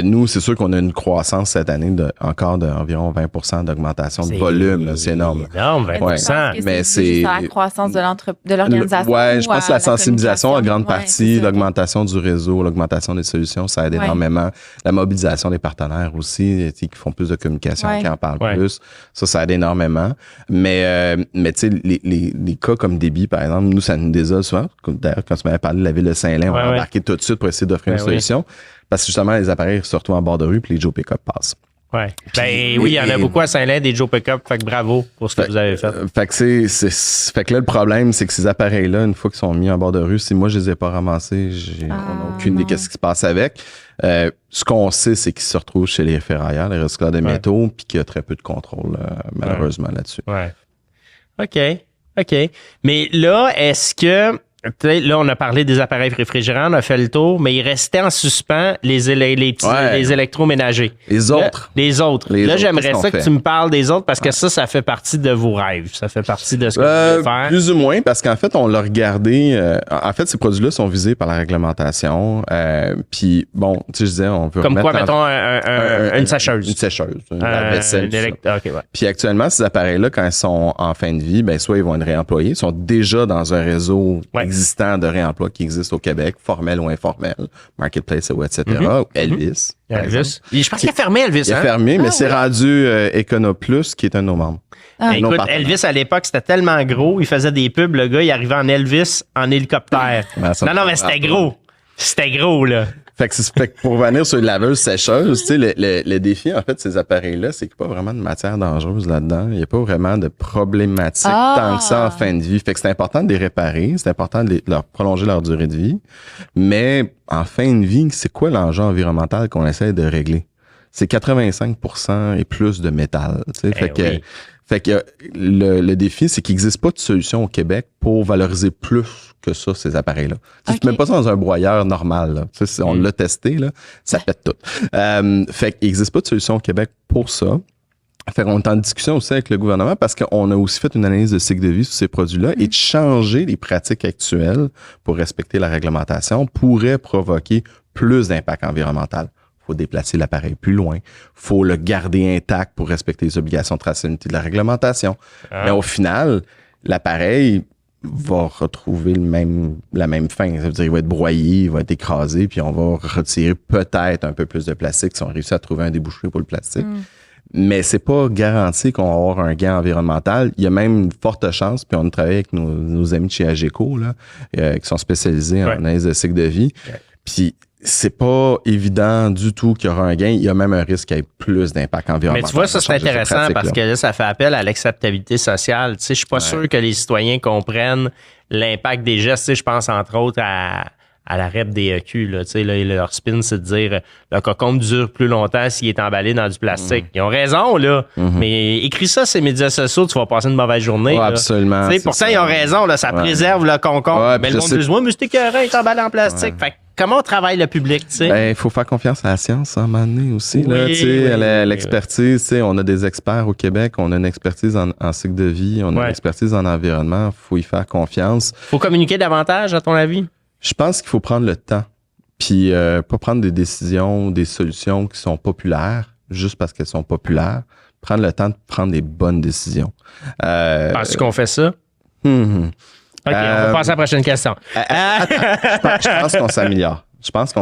Nous, c'est sûr qu'on a une croissance cette année encore d'environ 20% d'augmentation de volume. Là, c'est énorme. C'est énorme, 20%. Mais c'est la croissance de l'organisation. Ouais, je pense que la sensibilisation, en grande partie, l'augmentation du réseau, l'augmentation des solutions, ça aide énormément. La mobilisation des partenaires aussi, qui font plus de communication, qui en parlent plus. Ça aide énormément. Mais tu sais, les cas comme Débit, par exemple, nous, ça nous désole souvent. D'ailleurs, quand tu m'avais parlé de la ville de Saint-Lin, on a embarqué tout de suite pour essayer d'offrir une solution. Parce que justement, les appareils se retrouvent en bord de rue puis les Joe Pickup passent. Ouais. Ben oui, il y en a beaucoup à Saint-Lin, des Joe Pickup. Fait que bravo pour ce que vous avez fait. Fait que là, le problème, c'est que ces appareils-là, une fois qu'ils sont mis en bord de rue, si moi, je les ai pas ramassés, on n'a aucune idée qu'est-ce qui se passe avec. Ce qu'on sait, c'est qu'ils se retrouvent chez les ferrailleurs, les recycleurs de métaux, puis qu'il y a très peu de contrôle, malheureusement, là-dessus. Ouais. OK. Mais là, est-ce que... Là, on a parlé des appareils réfrigérants, on a fait le tour, mais il restait en suspens les électroménagers. Les autres. Là, j'aimerais ça que tu me parles des autres parce que ça fait partie de vos rêves. Ça fait partie de ce que vous voulez faire. Plus ou moins, parce qu'en fait, on l'a regardé. En fait, ces produits-là sont visés par la réglementation. Puis, bon, tu sais, je disais, on peut comme quoi, mettons, une sécheuse. Une sécheuse. Une lave-vaisselle. Puis actuellement, ces appareils-là, quand ils sont en fin de vie, ben soit ils vont être réemployés. Ils sont déjà dans un réseau existant de réemploi qui existe au Québec, formel ou informel, Marketplace, etc. Elvis. Elvis. Je pense qu'il a fermé, Elvis. Il a fermé, mais c'est rendu EconoPlus, qui est un de nos membres. Écoute, Elvis, à l'époque, c'était tellement gros, il faisait des pubs, le gars, il arrivait en Elvis en hélicoptère. Non, mais c'était gros. C'était gros, là. Fait que pour venir sur une laveuse sécheuse, tu sais, le défi, en fait, ces appareils-là, c'est qu'il n'y a pas vraiment de matière dangereuse là-dedans. Il n'y a pas vraiment de problématique tant que ça en fin de vie. Fait que c'est important de les réparer. C'est important de leur prolonger leur durée de vie. Mais en fin de vie, c'est quoi l'enjeu environnemental qu'on essaie de régler? C'est 85% et plus de métal. Tu sais, Fait que le défi, c'est qu'il n'existe pas de solution au Québec pour valoriser plus que ça, ces appareils-là. Okay. Tu ne mets pas ça dans un broyeur normal. Là. Tu sais, on l'a testé, là, ça pète tout. Fait qu'il n'existe pas de solution au Québec pour ça. Fait qu'on est en discussion aussi avec le gouvernement parce qu'on a aussi fait une analyse de cycle de vie sur ces produits-là et de changer les pratiques actuelles pour respecter la réglementation pourrait provoquer plus d'impact environnemental. Faut déplacer l'appareil plus loin. Faut le garder intact pour respecter les obligations de traçabilité de la réglementation. Mais au final, l'appareil va retrouver la même fin. Ça veut dire qu'il va être broyé, il va être écrasé, puis on va retirer peut-être un peu plus de plastique si on réussit à trouver un débouché pour le plastique. Mais c'est pas garanti qu'on va avoir un gain environnemental. Il y a même une forte chance, puis on a travaillé avec nos amis de chez Ageco, là, qui sont spécialisés en analyse de cycle de vie. Puis c'est pas évident du tout qu'il y aura un gain. Il y a même un risque qu'il y ait plus d'impact environnemental. Mais tu vois, ça c'est intéressant parce que là, ça fait appel à l'acceptabilité sociale. Tu sais, je suis pas sûr que les citoyens comprennent l'impact des gestes. Tu sais, je pense entre autres à la REP DEQ, là, tu sais, là, leur spin, c'est de dire le cocombe dure plus longtemps s'il est emballé dans du plastique. Ils ont raison, là. Mais écris ça sur les médias sociaux, tu vas passer une mauvaise journée. Absolument. Pourtant, ça. Ils ont raison, là, ça préserve le concombre. Mais le monde dit, mais c'est écœurant, il est emballé en plastique. Fait comment on travaille le public, tu sais? Ben, il faut faire confiance à la science à un moment donné aussi, là, tu sais, l'expertise, tu sais, on a des experts au Québec, on a une expertise en cycle de vie, on a une expertise en environnement, faut y faire confiance. Faut communiquer davantage, à ton avis? Je pense qu'il faut prendre le temps, puis pas prendre des décisions, des solutions qui sont populaires, juste parce qu'elles sont populaires. Prendre le temps de prendre des bonnes décisions. Penses-tu qu'on fait ça? OK, on va passer à la prochaine question. Je pense qu'on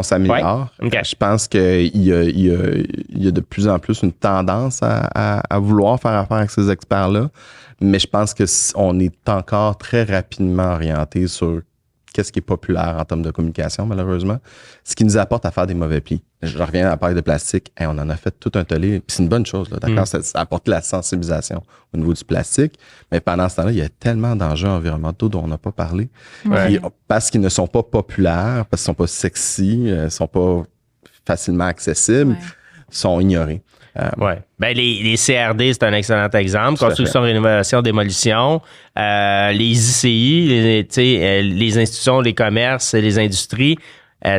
s'améliore. Je Je pense qu'il y a de plus en plus une tendance à vouloir faire affaire avec ces experts-là, mais je pense qu'on est encore très rapidement orienté sur qu'est-ce qui est populaire en termes de communication, malheureusement, ce qui nous apporte à faire des mauvais plis. Je reviens à la paille de plastique. On en a fait tout un tollé. Puis c'est une bonne chose, là, d'accord? Ça apporte la sensibilisation au niveau du plastique. Mais pendant ce temps-là, il y a tellement d'enjeux environnementaux dont on n'a pas parlé. Parce qu'ils ne sont pas populaires, parce qu'ils ne sont pas sexy, ne sont pas facilement accessibles, sont ignorés. Ben, les CRD, c'est un excellent exemple. Construction, rénovation, démolition. Les ICI, les institutions, les commerces, les industries,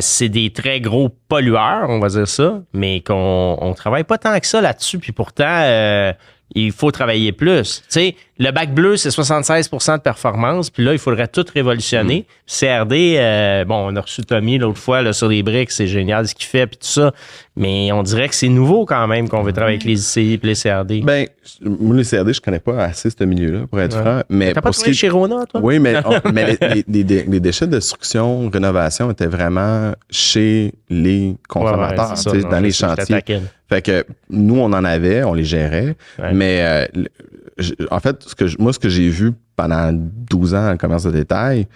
c'est des très gros pollueurs, on va dire ça, mais qu'on travaille pas tant que ça là-dessus. Puis pourtant, il faut travailler plus. Tu sais, le bac bleu, c'est 76% de performance. Puis là, il faudrait tout révolutionner. CRD, on a reçu Tommy l'autre fois là, sur les briques. C'est génial ce qu'il fait puis tout ça. Mais on dirait que c'est nouveau quand même qu'on veut travailler avec les ICI et les CRD. Ben, moi, les CRD, je connais pas assez ce milieu-là, pour être franc. Mais t'as pas travaillé chez Rona, toi? Oui, mais les déchets de destruction, rénovation étaient vraiment chez les consommateurs, dans les chantiers. Fait que nous, on en avait, on les gérait. Mais en fait, ce que j'ai vu pendant 12 ans en commerce de détail,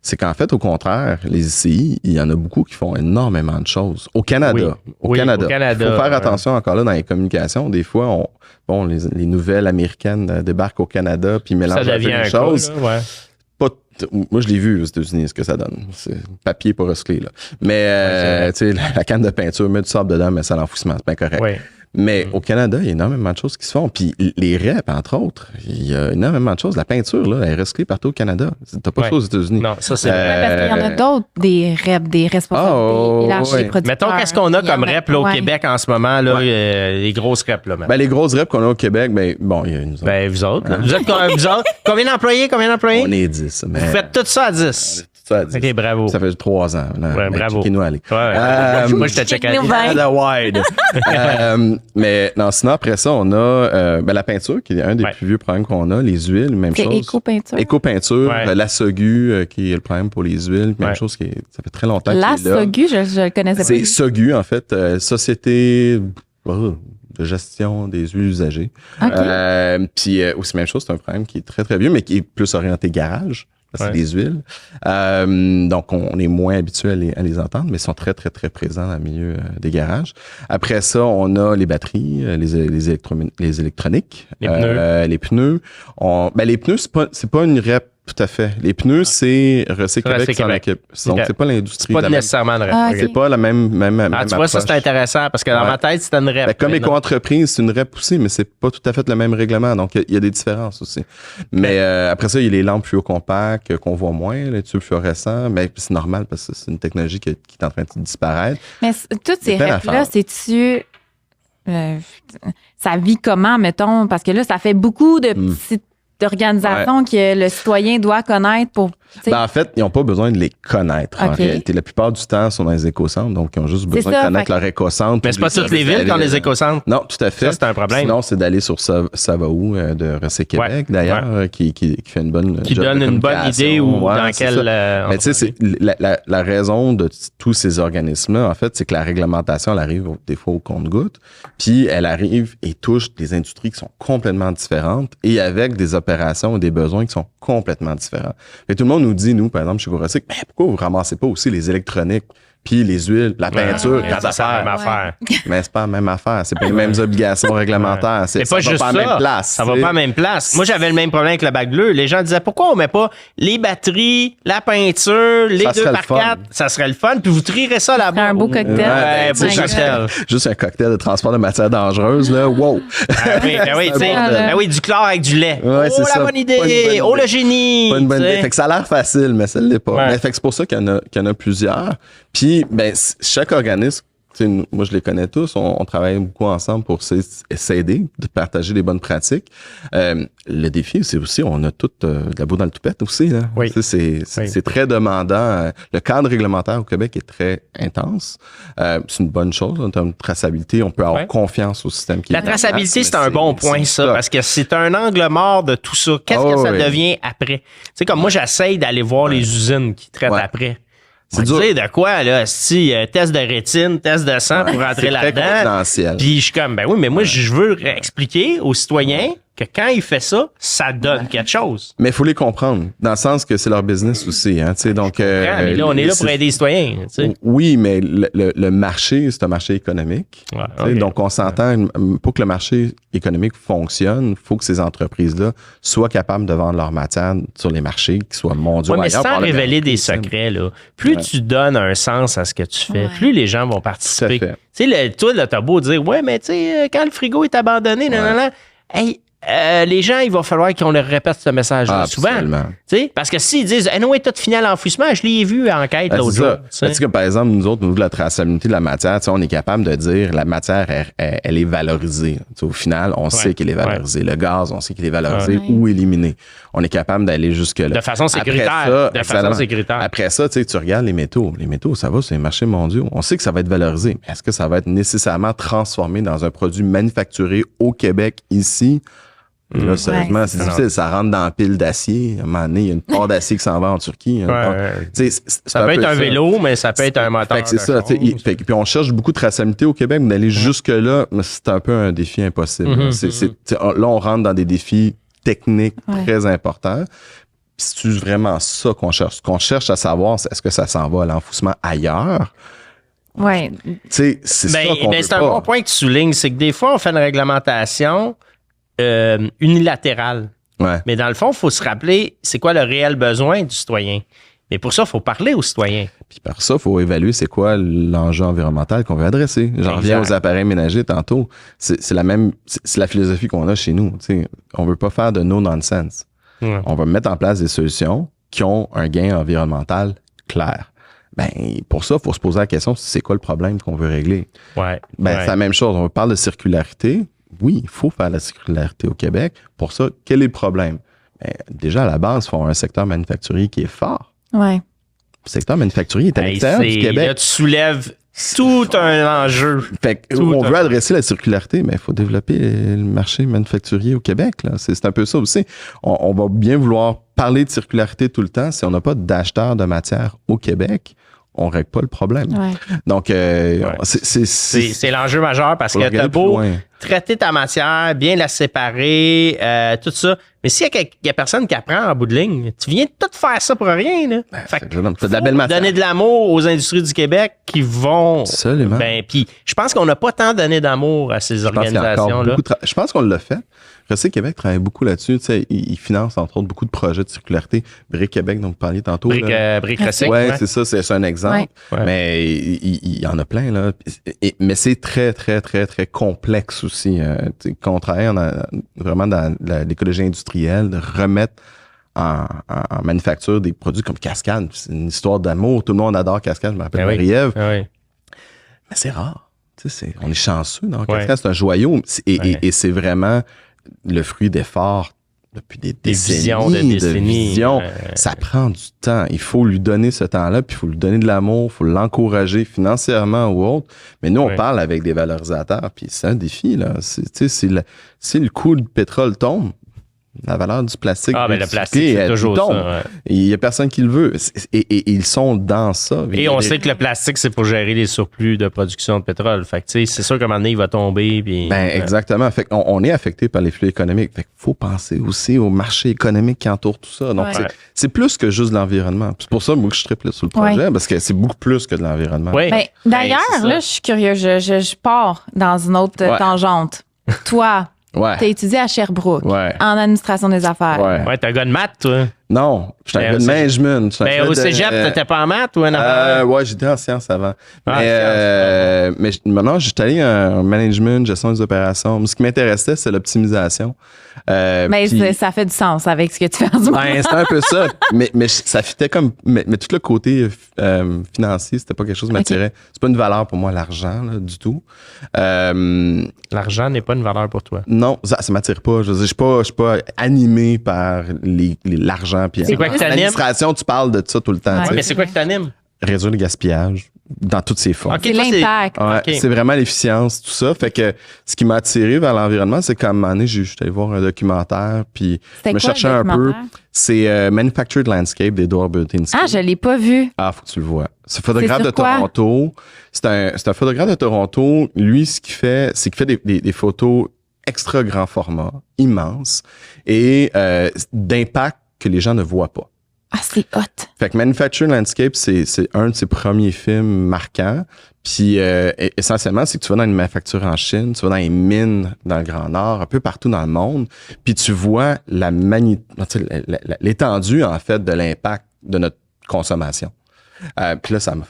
c'est qu'en fait, au contraire, les ICI, il y en a beaucoup qui font énormément de choses. Au Canada. Au Canada. Il faut faire attention encore là dans les communications. Des fois, les nouvelles américaines débarquent au Canada puis mélangent les choses. Moi, je l'ai vu aux États-Unis, ce que ça donne. C'est papier pas recyclé, là. Mais, tu sais, la canne de peinture, met du sable dedans, mais ça l'enfouissement, c'est bien correct. Mais au Canada, il y a énormément de choses qui se font. Puis les REP, entre autres, il y a énormément de choses. La peinture, là, elle est recyclée partout au Canada. T'as pas ça aux États-Unis. Non, ça, c'est parce qu'il y en a d'autres, des REP, des responsabilités élargies des producteurs. Mettons, qu'est-ce qu'on a comme REP là, au Québec en ce moment, là, les grosses REP, là, les grosses REP qu'on a au Québec, il y a nous autres. Vous autres, là. Vous êtes combien d'employés? On est 10. Mais... Vous faites tout ça à 10. OK, bravo. Ça fait 3 ans. Bravo. Checkez-nous aller. Moi, je te check mais non, sinon, après ça, on a la peinture, qui est un des plus vieux problèmes qu'on a, les huiles, même chose. Éco-peinture. Éco-peinture, la SOGU, qui est le problème pour les huiles, même chose ça fait très longtemps la SOGU, je le connaissais pas. C'est SOGU, en fait, Société de gestion des huiles usagées. Puis aussi, même chose, c'est un problème qui est très, très vieux, mais qui est plus orienté garage. C'est des huiles. Donc, on est moins habitué à les entendre, mais ils sont très, très, très présents dans le milieu des garages. Après ça, on a les batteries, les électroniques. Les pneus. Les pneus, c'est pas une REP tout à fait. Les pneus, c'est Recyc Québec qui s'en occupe. Donc, c'est pas l'industrie. C'est pas nécessairement de REP. C'est pas la même tu vois, ça, c'est intéressant parce que dans ma tête, c'était une REP. Comme éco-entreprise, c'est une REP aussi, mais c'est pas tout à fait le même règlement. Donc, il y a des différences aussi. Mais après ça, il y a les lampes fluo compactes qu'on voit moins, les tubes fluorescents. Mais c'est normal parce que c'est une technologie qui est en train de disparaître. Mais toutes ces REP-là, c'est-tu... ça vit comment, mettons? Parce que là, ça fait beaucoup de petites organisations que le citoyen doit connaître pour... En fait, ils n'ont pas besoin de les connaître. En réalité, la plupart du temps, ils sont dans les écocentres, donc ils ont juste besoin de connaître leur écocentre. Mais c'est pas toutes les villes qui ont les écocentres. Non, tout à fait. Ça, c'est un problème. Sinon, c'est d'aller sur ça va où de Recyc Québec, d'ailleurs, qui fait une bonne qui donne une bonne idée ou dans quelle... Mais tu sais, la raison de tous ces organismes-là, en fait, c'est que la réglementation, elle arrive des fois au compte-gouttes, puis elle arrive et touche des industries qui sont complètement différentes et avec des opérations et des besoins qui sont complètement différents. Et tout le monde nous dit, nous, par exemple, chez GoRecyc, mais pourquoi vous ramassez pas aussi les électroniques, puis les huiles, la peinture, c'est la même affaire. Mais c'est pas la même affaire. C'est pas les mêmes obligations réglementaires. C'est pas juste ça. Même place, ça va pas à la même place. Moi, j'avais le même problème avec le bac bleu. Les gens disaient, pourquoi on met pas les batteries, la peinture, les 2x4? Ça serait le fun. Puis vous trierez ça là-bas. Un beau cocktail. Juste un cocktail de transport de matières dangereuses, là. Wow! Oui, du chlore avec du lait. Ouais, la bonne idée! Oh, le génie! Pas une bonne idée. Fait que ça a l'air facile, mais ça l'est pas. Ouais. Mais fait que c'est pour ça qu'il y en a plusieurs. Puis, chaque organisme, moi, je les connais tous. On travaille beaucoup ensemble pour s'aider, de partager des bonnes pratiques. Le défi, c'est aussi, on a tout de la boue dans le toupette aussi. Là. Oui. C'est très demandant. Le cadre réglementaire au Québec est très intense. C'est une bonne chose en termes de traçabilité. On peut avoir confiance au système qui La traçabilité, c'est un bon point, ça, parce que c'est un angle mort de tout ça. Qu'est-ce que ça devient après? Tu sais, comme moi, j'essaye d'aller voir les usines qui traitent après. C'est dur. Tu sais de quoi, là? Si, test de rétine, test de sang pour rentrer là-dedans. Puis je suis comme, ben oui, mais moi, je veux expliquer aux citoyens que quand il fait ça, ça donne quelque chose. Mais il faut les comprendre, dans le sens que c'est leur business aussi. Hein, donc, mais là, on est là pour aider les citoyens. T'sais. Oui, mais le marché, c'est un marché économique. Donc, on s'entend, pour que le marché économique fonctionne, il faut que ces entreprises-là soient capables de vendre leur matière sur les marchés qui soient mondiaux. Mais sans révéler des secrets, là, plus tu donnes un sens à ce que tu fais, plus les gens vont participer. Tu sais, toi, là, t'as beau dire, ouais, mais tu sais, quand le frigo est abandonné, hey, les gens, il va falloir qu'on leur répète ce message-là souvent. Parce que s'ils disent, non, tout fini à l'enfouissement, je l'ai vu en enquête l'autre jour. Parce que, par exemple, nous autres, au niveau de la traçabilité de la matière, on est capable de dire la matière, elle est valorisée. Au final, on sait qu'elle est valorisée. Le gaz, on sait qu'il est valorisé ou éliminé. On est capable d'aller jusque-là. De façon sécuritaire. Après ça, tu regardes les métaux. Les métaux, ça va sur les marchés mondiaux. On sait que ça va être valorisé. Mais est-ce que ça va être nécessairement transformé dans un produit manufacturé au Québec, ici? Là, sérieusement, c'est difficile. Ça rentre dans la pile d'acier. À un moment donné, il y a une part d'acier qui s'en va en Turquie. Ça peut être un vélo, mais ça peut être un moteur. C'est ça. Puis on cherche beaucoup de traçabilité au Québec, mais d'aller jusque-là, c'est un peu un défi impossible. Là, on rentre dans des défis techniques très importants. C'est vraiment ça qu'on cherche. Ce qu'on cherche à savoir, c'est est-ce que ça s'en va à l'enfouissement ailleurs? Oui. C'est ça qu'on veut c'est un bon point que tu soulignes, c'est que des fois, on fait une réglementation unilatérale. Mais dans le fond, il faut se rappeler c'est quoi le réel besoin du citoyen. Mais pour ça, il faut parler aux citoyens. Puis par ça, il faut évaluer c'est quoi l'enjeu environnemental qu'on veut adresser. J'en reviens aux appareils ménagers tantôt. C'est la philosophie qu'on a chez nous. T'sais. On veut pas faire de no-nonsense. On va mettre en place des solutions qui ont un gain environnemental clair. Pour ça, il faut se poser la question, c'est quoi le problème qu'on veut régler? C'est la même chose. On parle de circularité. Oui, il faut faire la circularité au Québec. Pour ça, quel est le problème? Déjà, à la base, il faut un secteur manufacturier qui est fort. Le secteur manufacturier est à l'extérieur du Québec. Là, tu soulèves tout un enjeu. On veut adresser la circularité, mais il faut développer le marché manufacturier au Québec. Là. C'est un peu ça aussi. On va bien vouloir parler de circularité tout le temps. Si on n'a pas d'acheteurs de matière au Québec, on règle pas le problème. Donc, c'est l'enjeu majeur parce que t'as beau traiter ta matière, bien la séparer, tout ça. Mais s'il y a personne qui apprend en bout de ligne, tu viens de tout faire ça pour rien. Là. T'as de la belle matière. Donner de l'amour aux industries du Québec qui vont... Absolument. Puis je pense qu'on n'a pas tant donné d'amour à ces organisations-là. Je pense qu'on l'a fait. Recyc Québec travaille beaucoup là-dessus. Tu sais, ils financent, entre autres, beaucoup de projets de circularité. Bric Québec, dont vous parliez tantôt. Bric Recyc. Oui, c'est ça, c'est un exemple. Ouais. Mais il y en a plein, là. Mais c'est très, très, très, très complexe aussi. Quand on travaille vraiment dans l'écologie industrielle, de remettre en manufacture des produits comme Cascade. C'est une histoire d'amour. Tout le monde adore Cascade. Je me rappelle Marie-Ève. Mais c'est rare. On est chanceux. Donc, Cascade, c'est un joyau. Et c'est vraiment le fruit d'efforts depuis des décennies. De vision. Ça prend du temps. Il faut lui donner ce temps-là, puis il faut lui donner de l'amour, il faut l'encourager financièrement ou autre. Mais nous, on parle avec des valorisateurs, puis c'est un défi, là. Si le coût du pétrole tombe, la valeur du plastique. Le plastique, c'est toujours ça. Il y a personne qui le veut. Et ils sont dans ça. Et on sait que le plastique, c'est pour gérer les surplus de production de pétrole. Fait que, c'est sûr qu'à un moment donné, il va tomber. Puis, exactement. Fait qu'on est affecté par les flux économiques. Fait qu'il faut penser aussi au marché économique qui entoure tout ça. Donc, c'est plus que juste de l'environnement. C'est pour ça, moi, que je triple sur le projet, parce que c'est beaucoup plus que de l'environnement. D'ailleurs, là, je suis curieux. Je pars dans une autre tangente. Toi, t'as étudié à Sherbrooke en administration des affaires. Ouais, t'es un gars de maths, toi. Non, je suis un gars de management. Mais au cégep, t'étais pas en maths ou en affaires? Ouais, j'étais en sciences avant. Mais maintenant, j'étais allé en management, gestion des opérations. Ce qui m'intéressait, c'est l'optimisation. Mais ça fait du sens avec ce que tu fais en ce moment. C'est un peu ça. mais ça fitait comme. Mais tout le côté financier, c'était pas quelque chose qui m'attirait. C'est pas une valeur pour moi, l'argent, là, du tout. L'argent n'est pas une valeur pour toi. Non, ça m'attire pas. Je veux dire, je suis pas animé par l'argent. Puis c'est quoi que t'animes? L'administration, tu parles de ça tout le temps. Mais c'est quoi que t'animes? Réduire le gaspillage dans toutes ses formes. C'est l'impact. C'est vraiment l'efficience, tout ça. Fait que ce qui m'a attiré vers l'environnement, c'est qu'à un moment donné, j'étais allé voir un documentaire, puis je me cherchais un peu. C'est Manufactured Landscape d'Edward Burtynsky. Ah, je l'ai pas vu. Ah, faut que tu le vois. C'est un photographe de Toronto. C'est un photographe de Toronto. Lui, ce qu'il fait, c'est qu'il fait des photos extra grand format, immenses, et d'impact que les gens ne voient pas. Ah, c'est hot. Fait que Manufactured Landscape, c'est un de ses premiers films marquants. Puis essentiellement, c'est que tu vas dans une manufacture en Chine, tu vas dans les mines dans le Grand Nord, un peu partout dans le monde, puis tu vois l'étendue, en fait, de l'impact de notre consommation. Puis là, ça m'a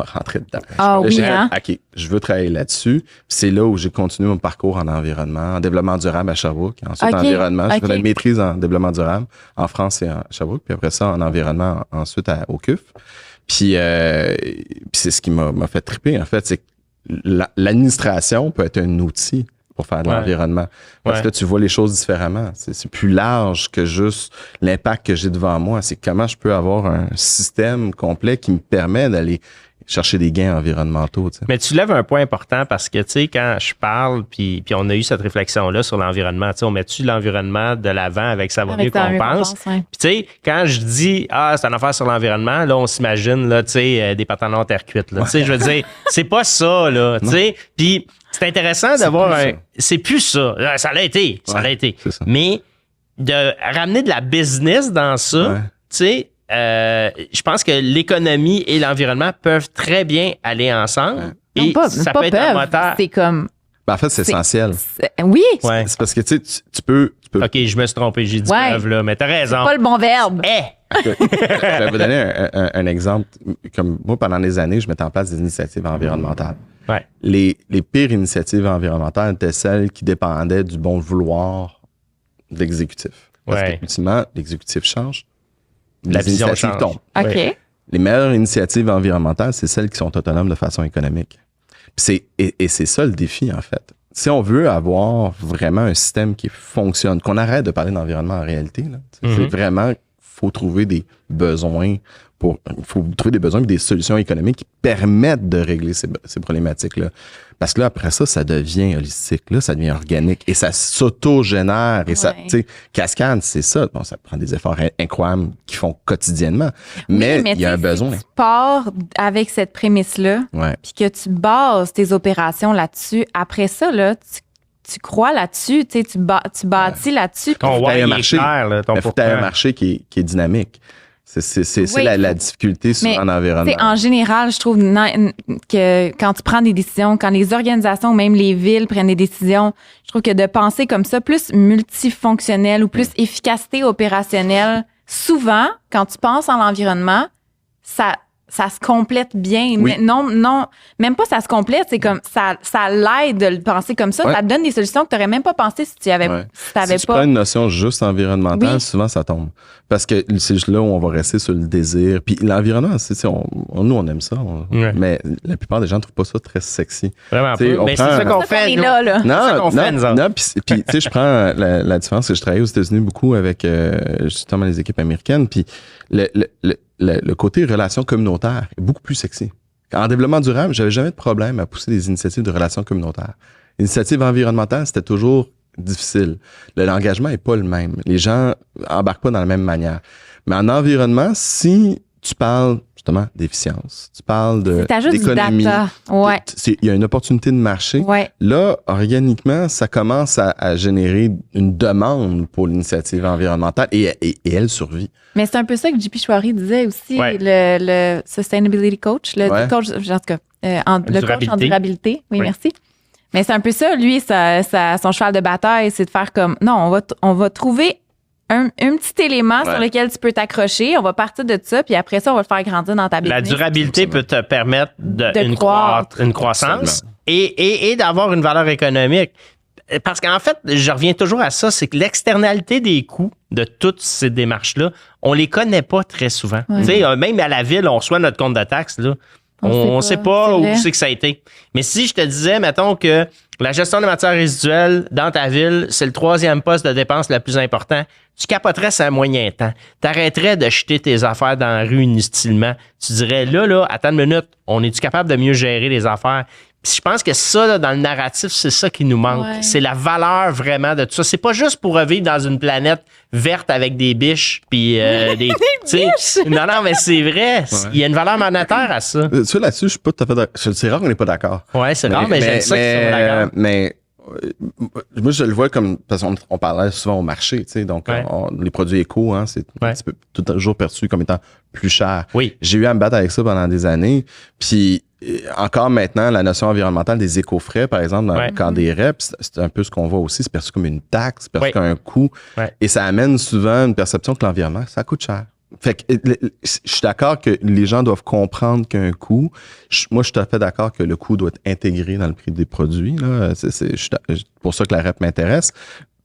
rentré dedans. OK, je veux travailler là-dessus. Puis c'est là où j'ai continué mon parcours en environnement, en développement durable à Sherbrooke. Ensuite, en environnement. J'ai fait une maîtrise en développement durable en France et à Sherbrooke. Puis après ça, en environnement, ensuite au CUF. Puis c'est ce qui m'a fait triper, en fait. C'est que l'administration peut être un outil pour faire de l'environnement. Parce que tu vois les choses différemment. C'est plus large que juste l'impact que j'ai devant moi. C'est comment je peux avoir un système complet qui me permet d'aller chercher des gains environnementaux. T'sais. Mais tu lèves un point important parce que, tu sais, quand je parle, puis on a eu cette réflexion-là sur l'environnement, tu sais, on met-tu l'environnement de l'avant avec ça va mieux qu'on pense? Puis, tu sais, quand je dis, c'est une affaire sur l'environnement, là, on s'imagine, là, tu sais, des pantalons en terre cuite, là. Tu sais, je veux dire, c'est pas ça, là, tu sais. Puis, c'est intéressant d'avoir c'est plus ça. Ça l'a été. Ça l'a été. Mais de ramener de la business dans ça, tu sais, je pense que l'économie et l'environnement peuvent très bien aller ensemble. Et ça peut être un moteur. C'est comme. En fait, c'est essentiel. Oui. C'est parce que tu peux. OK, je me suis trompé. J'ai dit preuve, là, mais t'as raison. C'est pas le bon verbe. Je vais vous donner un exemple. Comme moi, pendant des années, je mettais en place des initiatives environnementales. Les pires initiatives environnementales étaient celles qui dépendaient du bon vouloir de l'exécutif. Parce qu'ultimement, l'exécutif change. La vision change. Tombent. OK. Les meilleures initiatives environnementales, c'est celles qui sont autonomes de façon économique. Et c'est ça le défi, en fait. Si on veut avoir vraiment un système qui fonctionne, qu'on arrête de parler d'environnement en réalité, là, c'est vraiment, faut trouver des besoins et des solutions économiques qui permettent de régler ces problématiques-là. Parce que là, après ça, ça devient holistique. Là, ça devient organique et ça s'auto-génère. Et ça, tu sais, Cascade, c'est ça. Bon, ça prend des efforts incroyables qu'ils font quotidiennement. Mais il y a un besoin. Si tu pars avec cette prémisse-là, puis que tu bases tes opérations là-dessus, après ça, là, tu crois là-dessus, tu sais, tu bâtis là-dessus. Ton un marché qui est dynamique. C'est la difficulté souvent en environnement. En général, je trouve que quand tu prends des décisions, quand les organisations, même les villes prennent des décisions, je trouve que de penser comme ça, plus multifonctionnel ou plus efficacité opérationnelle, souvent, quand tu penses en l'environnement, ça se complète bien. Oui. Non, même pas ça se complète, c'est comme ça l'aide de le penser comme ça. Ça te donne des solutions que tu n'aurais même pas pensé si tu avais si tu prends une notion juste environnementale, souvent ça tombe. Parce que c'est juste là où on va rester sur le désir. Puis l'environnement, nous, on aime ça. Mais la plupart des gens ne trouvent pas ça très sexy. Vraiment pas. Mais c'est ça qu'on fait. Non, puis tu sais, je prends la différence que je travaillais aux États-Unis beaucoup avec justement les équipes américaines. Puis le côté relations communautaires est beaucoup plus sexy. En développement durable, j'avais jamais de problème à pousser des initiatives de relations communautaires. L'initiative environnementale, c'était toujours difficile. L'engagement est pas le même. Les gens embarquent pas dans la même manière. Mais en environnement, si tu parles justement d'efficience, tu parles d'économie, il y a une opportunité de marché. Ouais. Là, organiquement, ça commence à générer une demande pour l'initiative environnementale et elle survit. Mais c'est un peu ça que JP Chouari disait aussi, le Sustainability Coach, le coach, en tout cas, le coach en durabilité. Oui, merci. Mais c'est un peu ça, lui, son cheval de bataille, c'est de faire comme, non, on va trouver un petit élément sur lequel tu peux t'accrocher. On va partir de ça, puis après ça, on va le faire grandir dans ta business. La durabilité peut te permettre une croissance et d'avoir une valeur économique. Parce qu'en fait, je reviens toujours à ça, c'est que l'externalité des coûts de toutes ces démarches-là, on les connaît pas très souvent. Tu sais, même à la ville, on reçoit notre compte de taxes, là. On sait pas où c'est que ça a été. Mais si je te disais, mettons que la gestion des matières résiduelles dans ta ville, c'est le 3e poste de dépense le plus important, tu capoterais ça un moyen temps. T'arrêterais de jeter tes affaires dans la rue inutilement. Tu dirais, là, attends une minute, on est-tu capable de mieux gérer les affaires? Puis je pense que ça, là, dans le narratif, c'est ça qui nous manque. Ouais. C'est la valeur vraiment de tout ça. C'est pas juste pour revivre dans une planète verte avec des biches puis des biches. Non, mais c'est vrai. Ouais. Il y a une valeur monétaire à ça. Ça, là-dessus, je suis pas tout à fait d'accord. C'est rare qu'on n'est pas d'accord. Ouais, c'est rare, mais j'aime ça qu'ils soient d'accord. Mais moi, je le vois comme, parce qu'on parlait souvent au marché, tu sais, donc les produits éco, c'est un petit peu toujours perçu comme étant plus cher. Oui. J'ai eu à me battre avec ça pendant des années, puis encore maintenant, la notion environnementale des éco-frais, par exemple, dans le cadre des REP, c'est un peu ce qu'on voit aussi, c'est perçu comme une taxe, c'est perçu comme un coût, et ça amène souvent une perception que l'environnement, ça coûte cher. Fait que je suis d'accord que les gens doivent comprendre qu'un coût, moi je suis tout à fait d'accord que le coût doit être intégré dans le prix des produits. Là. C'est pour ça que la REP m'intéresse,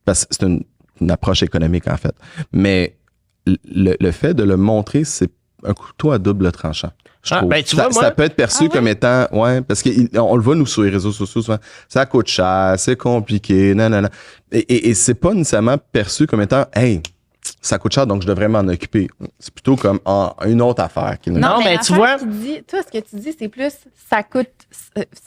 parce que c'est une approche économique en fait. Mais le fait de le montrer, c'est un couteau à double tranchant. Ben, tu vois, ça peut être perçu comme étant, parce qu'on le voit nous sur les réseaux sociaux souvent, ça coûte cher, c'est compliqué, non. Et c'est pas nécessairement perçu comme étant, hey, ça coûte cher, donc je devrais m'en occuper. C'est plutôt comme une autre affaire. Non, mais tu vois. Toi, ce que tu dis, c'est plus, ça coûte,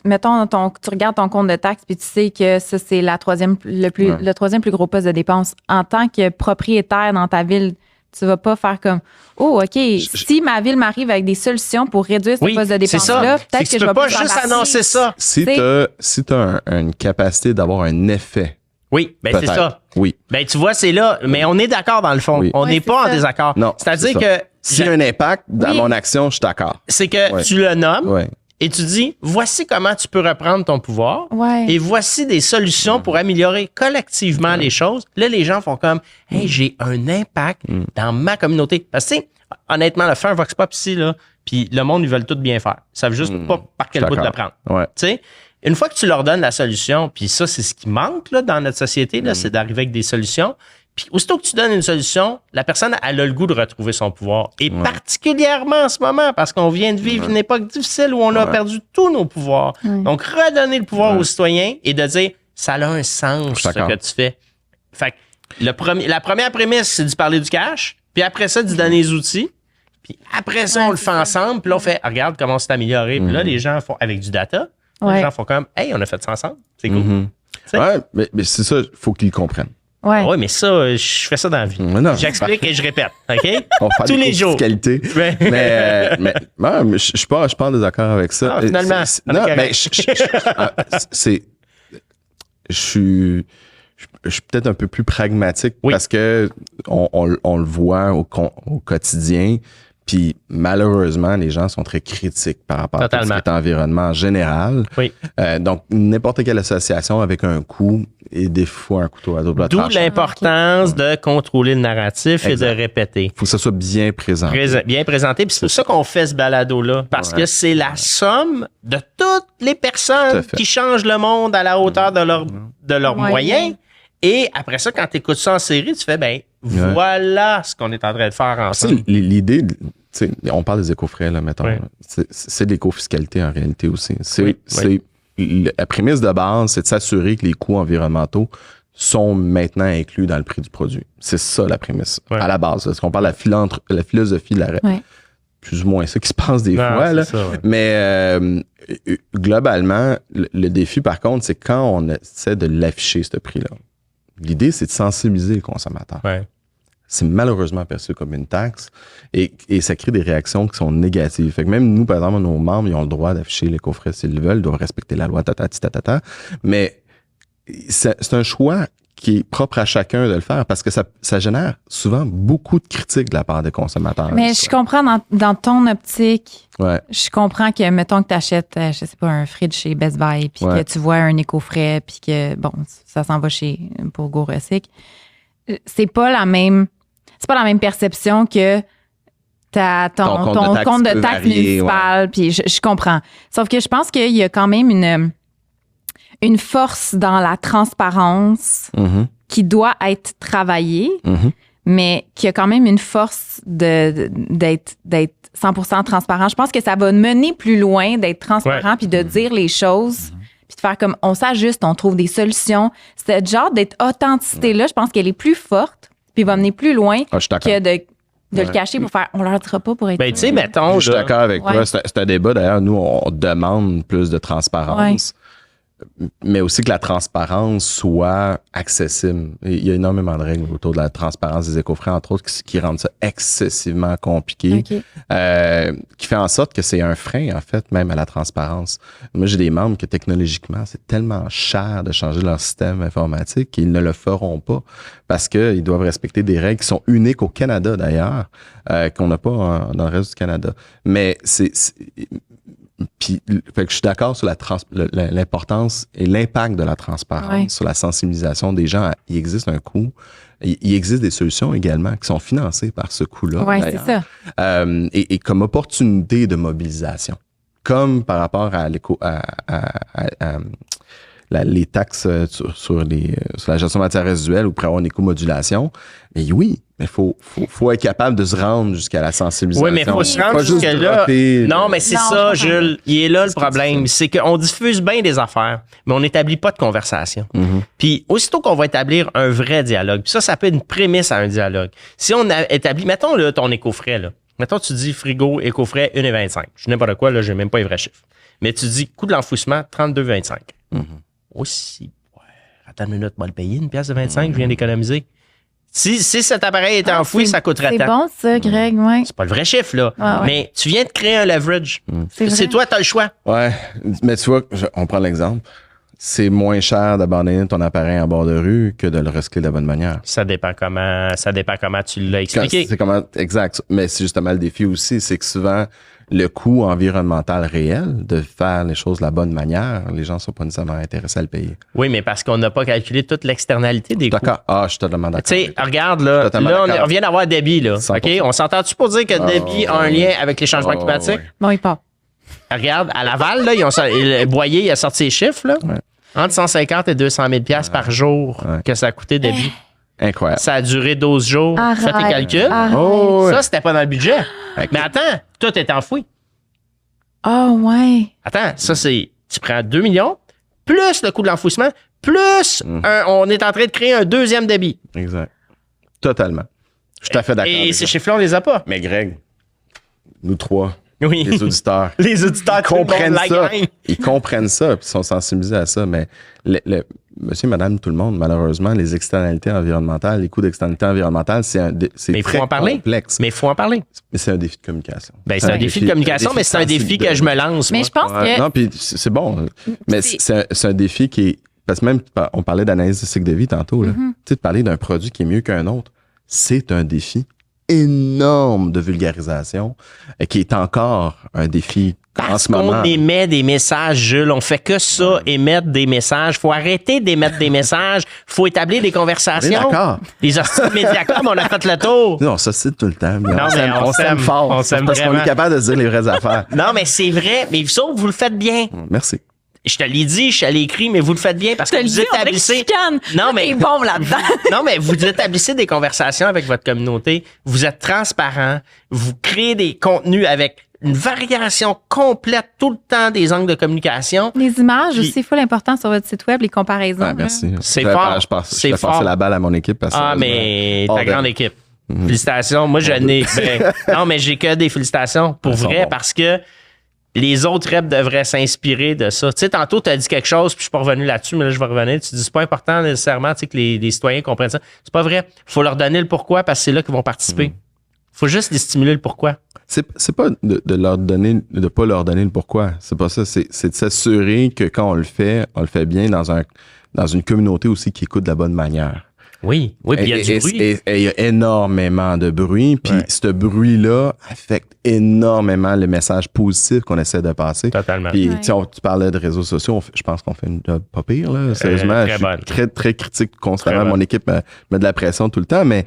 mettons, tu regardes ton compte de taxes puis tu sais que ça, c'est le troisième plus gros poste de dépense. En tant que propriétaire dans ta ville, tu vas pas faire comme, OK, si ma ville m'arrive avec des solutions pour réduire ce poste de dépense-là, peut-être que je vais pas juste annoncer ça. Si tu as une capacité d'avoir un effet. Oui, c'est ça. Oui. Ben, tu vois, c'est là. Mais on est d'accord dans le fond. Oui. On n'est pas en désaccord. Non. C'est-à-dire que. S'il y a un impact dans mon action, je suis d'accord. C'est que tu le nommes et tu dis, voici comment tu peux reprendre ton pouvoir et voici des solutions pour améliorer collectivement les choses. Là, les gens font comme, hey, j'ai un impact dans ma communauté. Parce que, honnêtement, le faire un vox pop ici, là, puis le monde, ils veulent tout bien faire. Ils savent juste pas par quel bout de le prendre. Ouais. Tu sais? Une fois que tu leur donnes la solution, puis ça, c'est ce qui manque là, dans notre société, là, c'est d'arriver avec des solutions. Puis aussitôt que tu donnes une solution, la personne, elle a le goût de retrouver son pouvoir. Et particulièrement en ce moment, parce qu'on vient de vivre une époque difficile où on a perdu tous nos pouvoirs. Donc, redonner le pouvoir aux citoyens et de dire, ça a un sens, ce que tu fais. Fait que la première prémisse, c'est de parler du cash. Puis après ça, de donner les outils. Puis après ça, on le fait ensemble. Puis là, on fait, regarde comment c'est amélioré. Puis là, les gens font, avec du data, les gens font comme, hey, on a fait ça ensemble. C'est cool. Mais c'est ça, il faut qu'ils comprennent. Oui, mais ça, je fais ça dans la vie. J'explique et je répète, OK? Tous les jours. Qualité. mais je suis pas en désaccord avec ça. Ah, finalement. Je je suis peut-être un peu plus pragmatique parce que on le voit au quotidien. Puis malheureusement, les gens sont très critiques par rapport à tout ce qui est environnement en général. Oui. Donc, n'importe quelle association avec un coût est des fois un couteau à double tranchant. D'où l'importance de contrôler le narratif et de répéter. Il faut que ça soit bien présenté. Bien présenté. Puis c'est pour ça qu'on fait ce balado-là. Parce que c'est la somme de toutes les personnes qui changent le monde à la hauteur de leurs moyens. Et après ça, quand tu écoutes ça en série, tu fais, voilà ce qu'on est en train de faire ensemble. L'idée, on parle des éco-frais, là, mettons. C'est de l'éco-fiscalité en réalité aussi. La prémisse de base, c'est de s'assurer que les coûts environnementaux sont maintenant inclus dans le prix du produit. C'est ça la prémisse, à la base. Parce qu'on parle de la philosophie de la plus ou moins ça qui se passe des fois. Là. Ça, mais globalement, le défi, par contre, c'est quand on essaie de l'afficher, ce prix-là. L'idée, c'est de sensibiliser les consommateurs. C'est malheureusement perçu comme une taxe et ça crée des réactions qui sont négatives. Fait que même nous, par exemple, nos membres, ils ont le droit d'afficher l'éco-frais s'ils le veulent, ils doivent respecter la loi, mais c'est un choix qui est propre à chacun de le faire parce que ça génère souvent beaucoup de critiques de la part des consommateurs. Mais je comprends dans ton optique, je comprends que, mettons que tu achètes, je sais pas, un fridge chez Best Buy, puis que tu vois un éco-frais, puis que, bon, ça s'en va pour Go Recycle. C'est pas la même perception que ton compte de taxe municipale, puis je comprends. Sauf que je pense qu'il y a quand même une force dans la transparence qui doit être travaillée, mais qui a quand même une force d'être 100% transparent. Je pense que ça va mener plus loin d'être transparent puis de dire les choses puis de faire comme on s'ajuste, on trouve des solutions. Cette genre d'être authenticité-là, je pense qu'elle est plus forte puis va mener plus loin que de le cacher pour faire on leur dira pas pour être. Ben, tu sais, mettons. Je suis d'accord avec toi. C'est un débat, d'ailleurs. Nous, on demande plus de transparence. Mais aussi que la transparence soit accessible. Il y a énormément de règles autour de la transparence des éco-frais, entre autres, qui rendent ça excessivement compliqué, qui fait en sorte que c'est un frein, en fait, même à la transparence. Moi, j'ai des membres que technologiquement, c'est tellement cher de changer leur système informatique qu'ils ne le feront pas parce qu'ils doivent respecter des règles qui sont uniques au Canada, d'ailleurs, qu'on n'a pas dans le reste du Canada. Mais puis, fait que je suis d'accord sur l'importance et l'impact de la transparence, sur la sensibilisation des gens. Il existe un coût. Il existe des solutions également qui sont financées par ce coût-là. Oui, c'est ça. Et comme opportunité de mobilisation. Comme par rapport à les taxes sur la gestion de matières résiduelles ou pour avoir une éco-modulation. Mais oui, mais faut être capable de se rendre jusqu'à la sensibilisation. Oui, mais il faut se rendre jusqu'à là. Non, mais c'est ça, Jules. Il est là le problème. C'est qu'on diffuse bien des affaires, mais on n'établit pas de conversation. Puis aussitôt qu'on va établir un vrai dialogue, puis ça peut être une prémisse à un dialogue. Si on a établi, mettons là, ton éco-frais, là. Mettons, tu dis frigo, éco-frais, 1,25. Je sais n'importe quoi, là, j'ai même pas les vrais chiffres. Mais tu dis coût de l'enfouissement, 32,25. Aussi, attends une minute, moi le payer, 1,25$, je viens d'économiser. Si cet appareil était enfoui, ça coûterait tant. C'est bon, ça, Greg, C'est pas le vrai chiffre, là. Mais tu viens de créer un leverage. C'est toi, t'as le choix. Ouais, mais tu vois, on prend l'exemple. C'est moins cher d'abandonner ton appareil en bord de rue que de le recycler de la bonne manière. Ça dépend comment tu l'as expliqué. Exact. Mais c'est justement le défi aussi, c'est que souvent, le coût environnemental réel de faire les choses de la bonne manière, les gens ne sont pas nécessairement intéressés à le payer. Oui, mais parce qu'on n'a pas calculé toute l'externalité des coûts. D'accord. Ah, je suis totalement d'accord. Tu sais, regarde, là on vient d'avoir Debbie, là. 100%. OK? On s'entend-tu pour dire que Debbie a un lien avec les changements climatiques? Bon, il part. Regarde, à Laval, là, Boyer, il a sorti ses chiffres, là. Entre 150 et 200 000 $ par jour que ça a coûté Debbie. Incroyable. Ça a duré 12 jours. Fais tes calculs. Ça, c'était pas dans le budget. Mais attends, tout est enfoui. Attends, ça, c'est... Tu prends 2 millions, plus le coût de l'enfouissement, plus on est en train de créer un deuxième débit. Exact. Totalement. Je suis tout à fait d'accord. Et ces chiffres-là, on les a pas. Mais Greg, nous trois, les auditeurs. Les auditeurs comprennent ça. Ils comprennent ça et sont sensibilisés à ça. Mais monsieur, madame, tout le monde, malheureusement, les externalités environnementales, les coûts d'externalités environnementales, c'est très complexe. Mais il faut en parler. Mais c'est un défi de communication. Ben, c'est un défi de communication, mais c'est un défi que je me lance. Mais je pense que... Non, puis c'est bon. Mais c'est un défi qui est parce que même, on parlait d'analyse de cycle de vie tantôt, là. Tu sais, de parler d'un produit qui est mieux qu'un autre, c'est un défi énorme de vulgarisation, qui est encore un défi en ce moment. Parce qu'on émet des messages, Jules. On fait que ça, émettre des messages. Faut arrêter d'émettre des messages. Faut établir des conversations. D'accord. Les hosties de Mediacom, on a fait le tour. Non, ça c'est tout le temps. Non, mais on s'aime fort. On s'aime parce qu'on est capable de dire les vraies affaires. Non, mais c'est vrai. Mais sauf que vous le faites bien. Merci. Je te l'ai dit, je te l'ai écrit, mais vous le faites bien parce que vous établissez. Non, mais bon là-dedans. Non, mais vous établissez des conversations avec votre communauté. Vous êtes transparent. Vous créez des contenus avec une variation complète tout le temps des angles de communication. Les images aussi, il faut l'important sur votre site web, les comparaisons. Ah, merci. C'est fort. Je vais passer la balle à mon équipe. Mais ta grande équipe. Félicitations. Moi, je n'ai. Non, mais j'ai que des félicitations pour vrai parce que les autres reps devraient s'inspirer de ça. Tu sais, tantôt, tu as dit quelque chose, puis je suis pas revenu là-dessus, mais là, je vais revenir. Tu dis, c'est pas important nécessairement que les citoyens comprennent ça. C'est pas vrai. Il faut leur donner le pourquoi parce que c'est là qu'ils vont participer. Faut juste les stimuler le pourquoi. C'est pas de leur donner, de pas leur donner le pourquoi. C'est pas ça. C'est de s'assurer que quand on le fait bien dans une communauté aussi qui écoute de la bonne manière. Oui, puis il y a du bruit. Et il y a énormément de bruit, puis ce bruit-là affecte énormément le message positif qu'on essaie de passer. Totalement. Puis tu parlais de réseaux sociaux, je pense qu'on fait une job pas pire, là. Sérieusement, je suis très, très critique constamment. Mon équipe met de la pression tout le temps, mais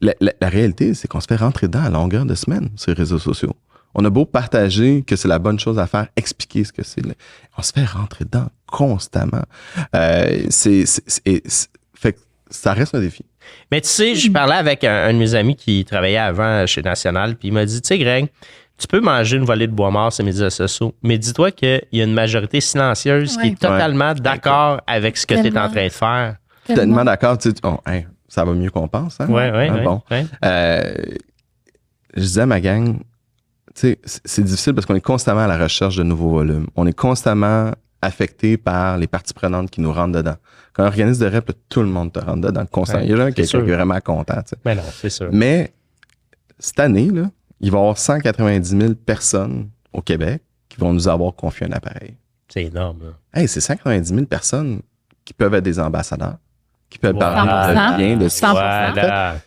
la réalité, c'est qu'on se fait rentrer dedans à longueur de semaine sur les réseaux sociaux. On a beau partager que c'est la bonne chose à faire, expliquer ce que c'est. On se fait rentrer dedans constamment. Fait que ça reste un défi. Mais tu sais, je parlais avec un de mes amis qui travaillait avant chez National, puis il m'a dit, tu sais, Greg, tu peux manger une volée de bois mort sur les médias sociaux, mais dis-toi qu'il y a une majorité silencieuse qui est totalement d'accord avec ce que tu es en train de faire. Tellement d'accord. Tu sais, ça va mieux qu'on pense. Hein? Oui. Bon. Je disais à ma gang, tu sais, c'est difficile parce qu'on est constamment à la recherche de nouveaux volumes. On est constamment affecté par les parties prenantes qui nous rentrent dedans. Quand on organise de rep, tout le monde te rentre dedans constamment. Il y a jamais quelqu'un qui est vraiment content. Tu sais. Mais non, c'est sûr. Mais cette année, là, il va y avoir 190 000 personnes au Québec qui vont nous avoir confié un appareil. C'est énorme. Là. Hey, c'est 190 000 personnes qui peuvent être des ambassadeurs, qui peuvent parler de bien de ce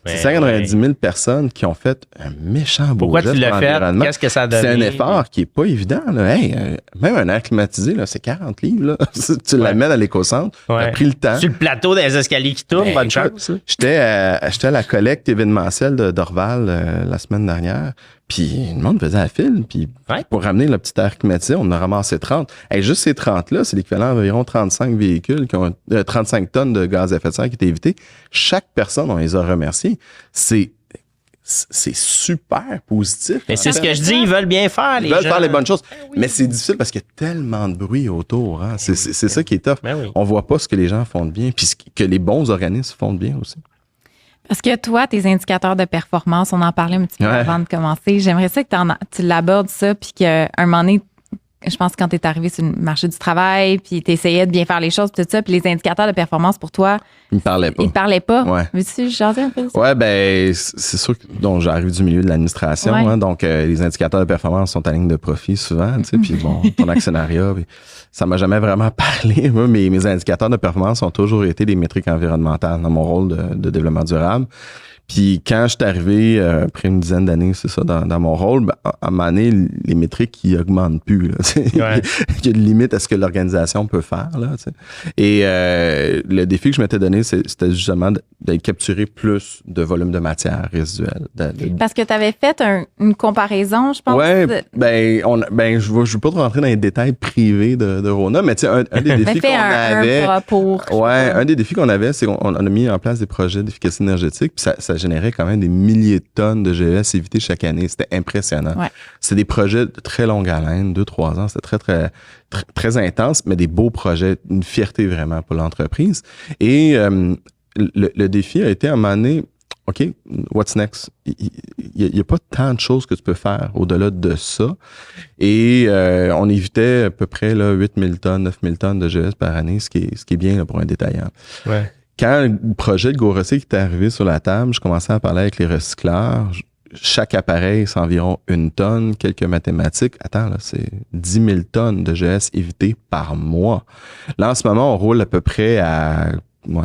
C'est 190 000 personnes qui ont fait un méchant beau Pourquoi geste tu l'as fait? l'environnement. Qu'est-ce que ça a donné? C'est un effort qui est pas évident. Là. Hey, même un air climatisé, là, c'est 40 livres. Là. Tu l'amènes à l'éco-centre, tu as pris le temps. Sur le plateau des escaliers qui tournent, bonne chance. J'étais à la collecte événementielle de Dorval la semaine dernière. Puis le monde faisait la file, puis pour ramener le petit air climatisé, on en a ramassé 30. Hey, juste ces 30-là, c'est l'équivalent d'environ 35 véhicules qui ont 35 tonnes de gaz à effet de serre qui étaient évités. Chaque personne, on les a remerciés. C'est super positif. Mais c'est ce que je dis, ils veulent bien faire, les gens. Ils veulent faire les bonnes choses. Mais c'est difficile parce qu'il y a tellement de bruit autour. Hein. C'est ça qui est tough. On voit pas ce que les gens font de bien, puis ce que les bons organismes font de bien aussi. Parce que toi, tes indicateurs de performance, on en parlait un petit peu avant de commencer. J'aimerais ça que tu l'abordes ça, puis qu'à un moment donné, je pense que quand tu es arrivé sur le marché du travail, puis tu essayais de bien faire les choses, tout ça, puis les indicateurs de performance pour toi, ils ne parlaient pas. Ils ne parlaient pas. Ouais. Veux-tu jaser un peu de ça? Ouais, ben c'est sûr que j'arrive du milieu de l'administration, hein, donc les indicateurs de performance sont en ligne de profit souvent, tu sais, puis bon, ton actionnariat, ça m'a jamais vraiment parlé. Moi, mes indicateurs de performance ont toujours été des métriques environnementales dans mon rôle de développement durable. Puis quand je suis arrivé, après une dizaine d'années, c'est ça, dans mon rôle, à un moment donné, les métriques, ils augmentent plus. Là, il y a une limite à ce que l'organisation peut faire. Là, et le défi que je m'étais donné, c'était justement de capturer plus de volume de matière résiduelle. Parce que tu avais fait une comparaison, je pense. Oui, je ne veux pas rentrer dans les détails privés de Rona, mais tu sais, un des défis qu'on avait... un des défis qu'on avait, c'est qu'on a mis en place des projets d'efficacité énergétique, puis ça générait quand même des milliers de tonnes de GES évitées chaque année. C'était impressionnant. Ouais. C'était des projets de très longue haleine, 2-3 ans. C'était très, très, très, très intense, mais des beaux projets, une fierté vraiment pour l'entreprise. Et le défi a été à un moment donné, OK, what's next? Il y a pas tant de choses que tu peux faire au-delà de ça. Et on évitait à peu près là, 8 000 tonnes, 9 000 tonnes de GES par année, ce qui est bien là, pour un détaillant. Ouais. Quand le projet de GoRecyc est arrivé sur la table, je commençais à parler avec les recycleurs. chaque appareil, c'est environ 1 tonne, quelques mathématiques. Attends, là, c'est 10 000 tonnes de GES évitées par mois. Là, en ce moment, on roule à peu près à,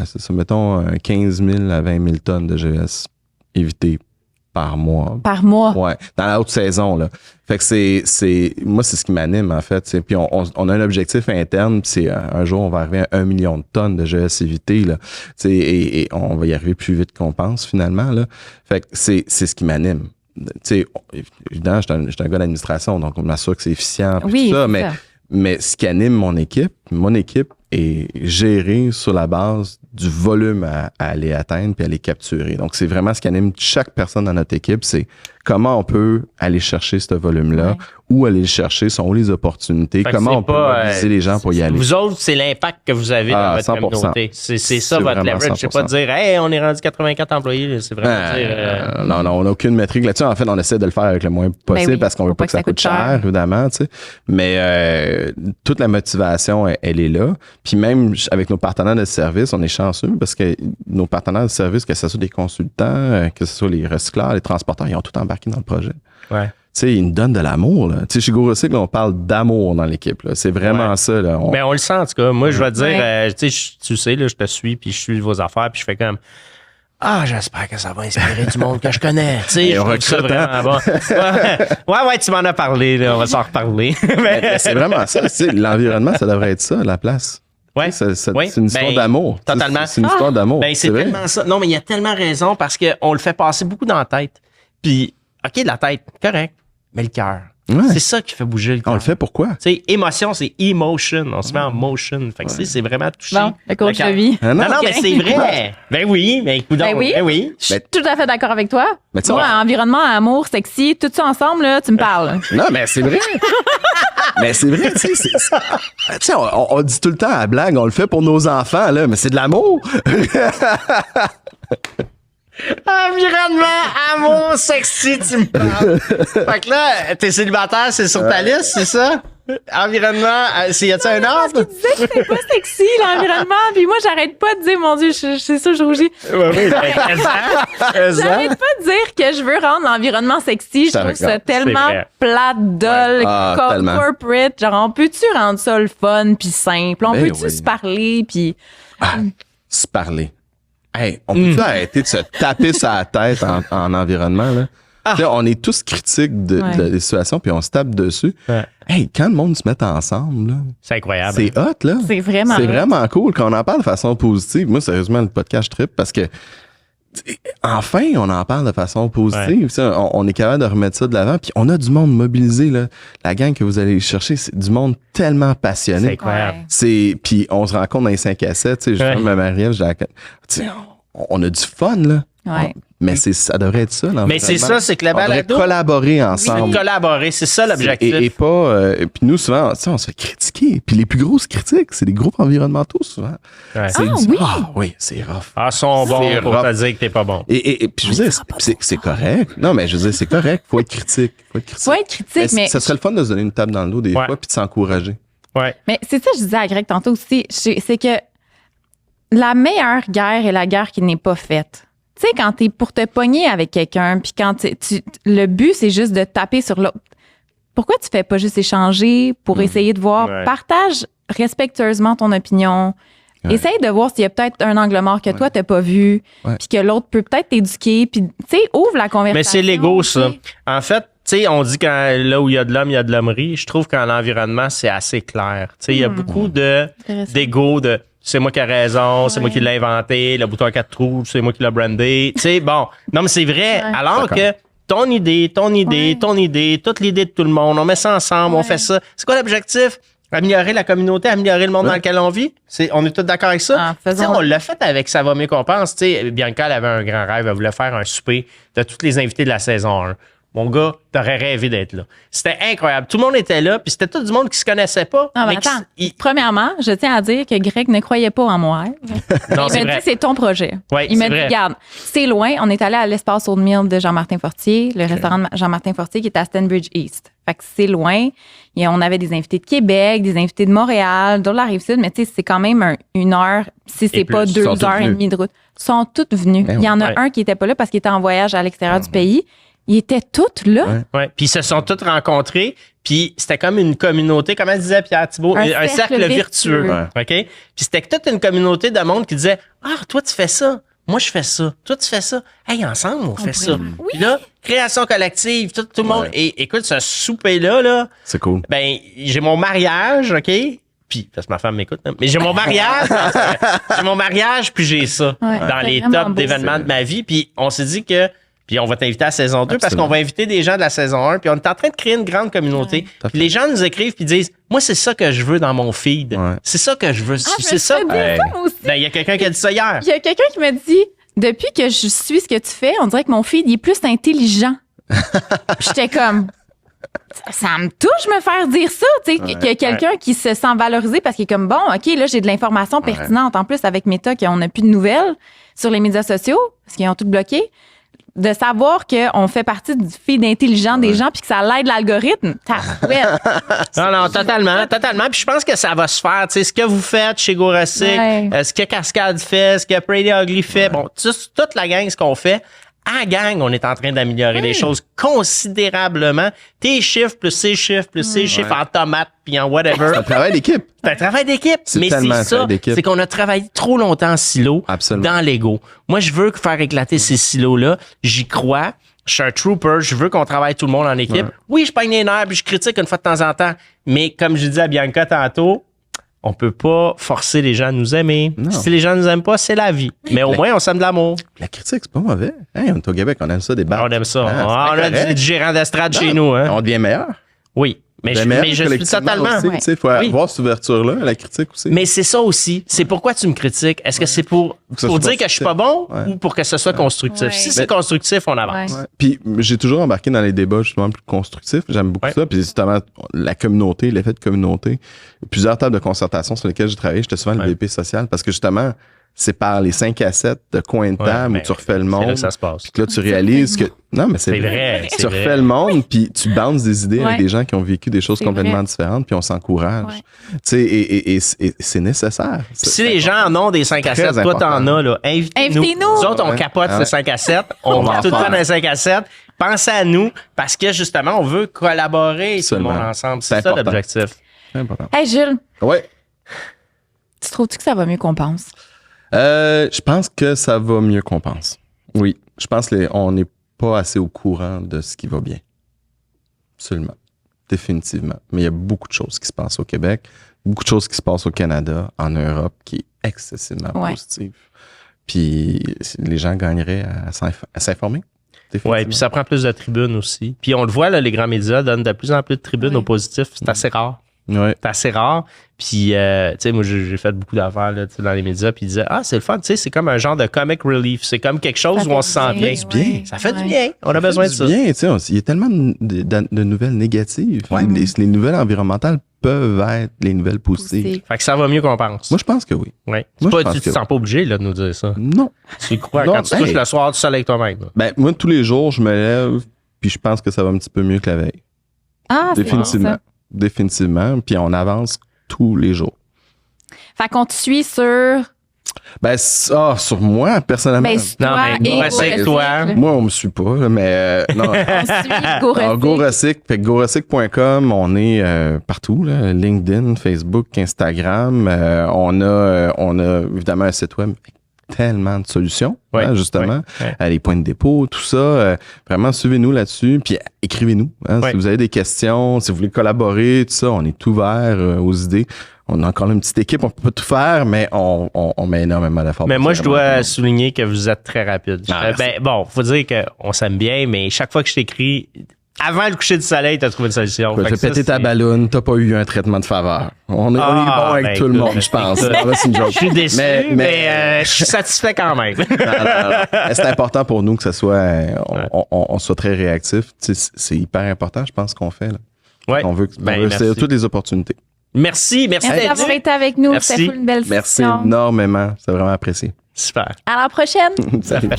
c'est ça, mettons, 15 000 à 20 000 tonnes de GES évitées par mois. Par mois? Ouais, dans la haute saison, là. Fait que moi, c'est ce qui m'anime, en fait. Puis on a un objectif interne, puis c'est un jour, on va arriver à 1 million de tonnes de GES évité, là. Et on va y arriver plus vite qu'on pense, finalement, là. Fait que c'est ce qui m'anime. Évidemment, je suis un gars d'administration, donc on m'assure que c'est efficient, tout ça, mais ce qui anime mon équipe est gérée sur la base du volume à aller atteindre puis à les capturer. Donc, c'est vraiment ce qui anime chaque personne dans notre équipe, c'est comment on peut aller chercher ce volume-là, où aller le chercher, sont où les opportunités, comment on peut mobiliser les gens pour y aller. Vous autres, c'est l'impact que vous avez dans votre 100%. Communauté. C'est ça votre leverage. C'est pas de dire, hey, on est rendu 84 employés. C'est vraiment dire. Non, on n'a aucune métrique là-dessus. En fait, on essaie de le faire avec le moins possible parce qu'on veut pas que ça coûte cher, évidemment. Tu sais. Mais toute la motivation, elle est là. Puis même avec nos partenaires de service, on est chanceux parce que nos partenaires de service, que ce soit des consultants, que ce soit les recycleurs, les transporteurs, ils ont tout embarqué dans le projet. Ouais. Tu sais, ils nous donnent de l'amour. Là. Tu sais, chez GoRecycle, on parle d'amour dans l'équipe. Là. C'est vraiment ça. Là. Mais on le sent, en tout cas. Moi, je vais te dire, tu sais, là, je te suis, puis je suis vos affaires, puis je fais comme... j'espère que ça va inspirer du monde que je connais. Tu sais, je trouve ça vraiment bon. Ouais, tu m'en as parlé, là, on va s'en reparler. Mais c'est vraiment ça. L'environnement, ça devrait être ça, la place. Ouais. C'est une histoire d'amour. Totalement. C'est une histoire d'amour. C'est tellement ça. Non, mais il y a tellement raison parce qu'on le fait passer beaucoup dans la tête. Puis, OK, la tête, correct, mais le cœur. Ouais. C'est ça qui fait bouger le cœur. On le fait pourquoi? Tu sais, émotion, c'est emotion. On se met en motion. Fait que c'est vraiment touché. Bon, le coach de vie. Non, mais c'est vrai. Ben oui, mais écoute, oui. Je suis tout à fait d'accord avec toi. Moi, environnement, amour, sexy, tout ça ensemble, là, tu me parles. Non, mais c'est vrai. Mais c'est vrai, tu sais, on dit tout le temps à la blague, on le fait pour nos enfants, là, mais c'est de l'amour. Environnement, amour, sexy, tu me parles. Fait que là, t'es célibataire, c'est sur ta liste, c'est ça? Environnement, y a-t-il un ordre? Parce qu'il disait que c'était pas sexy, l'environnement. Puis moi, j'arrête pas de dire, mon Dieu, c'est ça, je rougis. J'arrête pas de dire que je veux rendre l'environnement sexy. Je trouve ça tellement plate, dull, corporate. Genre, on peut-tu rendre ça le fun puis simple? On peut-tu se parler puis... se parler. Hey, on peut-tu arrêter de se taper sur la tête en environnement, là? On est tous critiques des situations, puis on se tape dessus. Ouais. Hey, quand le monde se met ensemble, là, c'est incroyable. C'est hot, là. C'est vraiment cool. Quand on en parle de façon positive, moi, sérieusement, le podcast trip, parce que enfin, on en parle de façon positive. Ouais. On est capable de remettre ça de l'avant. Puis on a du monde mobilisé. Là. La gang que vous allez chercher, c'est du monde tellement passionné. C'est incroyable. Puis on se rencontre dans les 5 à 7. Je suis ma Marie-Ève, on a du fun, là. Ouais. Mais ça devrait être ça, là. Mais c'est ça, c'est que la balado... On devrait collaborer ensemble. Oui, collaborer, c'est ça l'objectif. Et pas... puis nous, souvent, on se fait critiquer. Puis les plus grosses critiques, c'est des groupes environnementaux, souvent. Ouais. Oui, c'est rough. Sont bons pour te dire que t'es pas bon. Et puis je veux dire, c'est correct. Non, mais je veux dire, c'est correct. Faut être critique. Mais ça serait le fun de se donner une tape dans le dos des fois puis de s'encourager. Ouais. Mais c'est ça que je disais à Greg tantôt aussi. C'est que la meilleure guerre est la guerre qui n'est pas faite. Tu sais, quand t'es pour te pogner avec quelqu'un, puis quand le but, c'est juste de taper sur l'autre. Pourquoi tu fais pas juste échanger pour essayer de voir? Ouais. Partage respectueusement ton opinion. Ouais. Essaye de voir s'il y a peut-être un angle mort que toi, t'as pas vu, puis que l'autre peut peut-être t'éduquer, puis tu sais, ouvre la conversation. Mais c'est l'ego, ça. En fait, tu sais, on dit que là où il y a de l'homme, il y a de l'hommerie. Je trouve qu'en environnement, c'est assez clair. Tu sais, il y a beaucoup d'ego, c'est moi qui ai raison, c'est moi qui l'ai inventé, le bouton à 4 trous, c'est moi qui l'ai brandé. Tu sais, bon. Non, mais c'est vrai. Ouais. Alors que ton idée, toute l'idée de tout le monde, on met ça ensemble, on fait ça. C'est quoi l'objectif? Améliorer la communauté, améliorer le monde dans lequel on vit. On est tous d'accord avec ça. On l'a fait avec Ça va mieux qu'on pense. T'sais, Bianca, elle avait un grand rêve, elle voulait faire un souper de tous les invités de la saison 1. Mon gars, t'aurais rêvé d'être là. C'était incroyable. Tout le monde était là, puis c'était tout du monde qui se connaissait pas. Non, mais attends. Premièrement, je tiens à dire que Greg ne croyait pas en moi. Non, il m'a dit, c'est ton projet. Oui, il m'a dit, regarde, c'est loin. On est allé à l'espace Old Mill de Jean-Martin Fortier, le restaurant de Jean-Martin Fortier qui est à Stanbridge East. Fait que c'est loin. Et on avait des invités de Québec, des invités de Montréal, de la Rive-Sud, mais tu sais, c'est quand même 1 heure, si c'est pas 2 heures et demie de route. Ils sont tous venus. Il y en a un qui était pas là parce qu'il était en voyage à l'extérieur du pays. Ils étaétaient tous là. Ouais. Puis ils se sont tous rencontrés. Puis c'était comme une communauté, comment disait Pierre Thibault? Un cercle virtueux. OK? Puis c'était toute une communauté de monde qui disait « Ah, toi, tu fais ça. Moi, je fais ça. Toi, tu fais ça. Hey, ensemble, on fait ça. » Puis là, création collective, tout le monde. Et écoute, ce souper-là, c'est cool. Ben, j'ai mon mariage, OK? Puis, parce que ma femme m'écoute, mais j'ai mon mariage. J'ai mon mariage, puis j'ai ça dans les tops d'événements de ma vie. Puis on s'est dit que... Puis on va t'inviter à la saison 2 parce qu'on va inviter des gens de la saison 1. Puis on est en train de créer une grande communauté. Puis les gens nous écrivent puis disent « Moi, c'est ça que je veux dans mon feed. C'est ça que je veux. C'est ça. » Ben, il y a quelqu'un qui a dit ça hier. Il y a quelqu'un qui m'a dit « Depuis que je suis ce que tu fais, on dirait que mon feed il est plus intelligent. » J'étais comme... Ça me touche me faire dire ça, tu sais, qu'il y a quelqu'un qui se sent valorisé parce qu'il est comme, bon, OK, là, j'ai de l'information pertinente. En plus, avec Meta, qu'on n'a plus de nouvelles sur les médias sociaux parce qu'ils ont tout bloqué. De savoir qu'on fait partie du feed intelligent des gens puis que ça l'aide l'algorithme, Non, totalement. Puis je pense que ça va se faire. Tu sais, ce que vous faites chez Gorosic, ce que Cascade fait, ce que Pretty Ugly fait, bon, toute la gang, ce qu'on fait, à gang, on est en train d'améliorer les choses considérablement. Tes chiffres plus ces chiffres plus ces chiffres en tomates puis en whatever. C'est un travail d'équipe. C'est un travail d'équipe. Mais c'est ça, c'est qu'on a travaillé trop longtemps en silo dans l'ego. Moi, je veux faire éclater ces silos-là. J'y crois. Je suis un trooper. Je veux qu'on travaille tout le monde en équipe. Oui, je pogne les nerfs puis je critique une fois de temps en temps. Mais comme je dis à Bianca tantôt, on peut pas forcer les gens à nous aimer. Non. Si les gens nous aiment pas, c'est la vie. Mais au moins, on s'aime de l'amour. La critique, c'est pas mauvais. Hey, on est au Québec, on aime ça, des bars. On aime ça. On a du gérant d'estrade chez nous. Hein. On devient meilleur. Oui. Mais je suis totalement... Il faut avoir cette ouverture-là, la critique aussi. Mais c'est ça aussi. C'est pourquoi tu me critiques. Est-ce que c'est pour dire que je suis pas bon ou pour que ce soit constructif? Si c'est constructif, on avance. Puis j'ai toujours embarqué dans les débats justement plus constructifs. J'aime beaucoup ça. Puis justement, la communauté, l'effet de communauté. Plusieurs tables de concertation sur lesquelles j'ai travaillé. J'étais souvent le VP social parce que justement, c'est par les 5 à 7 de coin de table où tu refais le monde. C'est là que ça se passe. Puis là, tu réalises que... Non, mais c'est vrai. Tu refais le monde, puis tu bounces des idées avec des gens qui ont vécu des choses complètement différentes, puis on s'encourage. Tu sais, et c'est nécessaire. Si les gens en ont des 5 à 7, toi, t'en as, là, invitez-nous. Nous autres, on capote ces 5 à 7. On va tout le temps dans les 5 à 7. Pensez à nous, parce que justement, on veut collaborer tout le monde ensemble. C'est ça l'objectif. C'est important. Hey, Jules. Ouais. Tu trouves-tu que ça va mieux qu'on pense? Je pense que ça va mieux qu'on pense. Oui. Je pense qu'on n'est pas assez au courant de ce qui va bien. Absolument. Définitivement. Mais il y a beaucoup de choses qui se passent au Québec, beaucoup de choses qui se passent au Canada, en Europe, qui est excessivement positive. Puis les gens gagneraient à s'informer. Oui, puis ça prend plus de tribunes aussi. Puis on le voit, là, les grands médias donnent de plus en plus de tribunes au positif. C'est assez rare. Ouais. C'est assez rare. Puis, tu sais, moi, j'ai fait beaucoup d'affaires là, dans les médias. Puis ils disaient, c'est le fun. Tu sais, c'est comme un genre de comic relief. C'est comme quelque chose où on se sent bien. Ça fait du bien. On a besoin de ça. Bien, tu sais, il y a tellement de nouvelles négatives. Les nouvelles environnementales peuvent être les nouvelles positives. Fait que ça va mieux qu'on pense. Moi, je pense que oui. Ouais. Tu te sens pas obligé là, de nous dire ça. Non. Tu crois quand tu touches le soir du soleil avec toi-même. Ben, moi, tous les jours, je me lève, puis je pense que ça va un petit peu mieux que la veille. Définitivement. Définitivement. Puis on avance tous les jours. Fait qu'on te suit sur... Ben, sur moi, personnellement. Ben, c'est toi. Moi, on me suit pas, là, mais non. On suit Gorosic. Fait gorosic.com, on est partout, là, LinkedIn, Facebook, Instagram. On a évidemment un site web avec tellement de solutions, justement. Les points de dépôt, tout ça. Vraiment, suivez-nous là-dessus, puis écrivez-nous. Si vous avez des questions, si vous voulez collaborer, tout ça, on est ouvert aux idées. On a encore une petite équipe, on peut pas tout faire, mais on met énormément d'efforts. Mais moi, je dois souligner que vous êtes très rapide. Faut dire qu'on s'aime bien, mais chaque fois que je t'écris, avant le coucher du soleil, t'as trouvé une solution. Tu as pété ta balloune, t'as pas eu un traitement de faveur. On est bon avec tout le monde, je pense. C'est une joke. Je suis déçu, mais je suis satisfait quand même. C'est important pour nous que ça soit, on soit très réactif. C'est hyper important, je pense, qu'on fait. Là. On veut saisir toutes les opportunités. Merci d'avoir été avec nous. C'était une belle discussion. Merci énormément. C'est vraiment apprécié. Super. À la prochaine. Salut.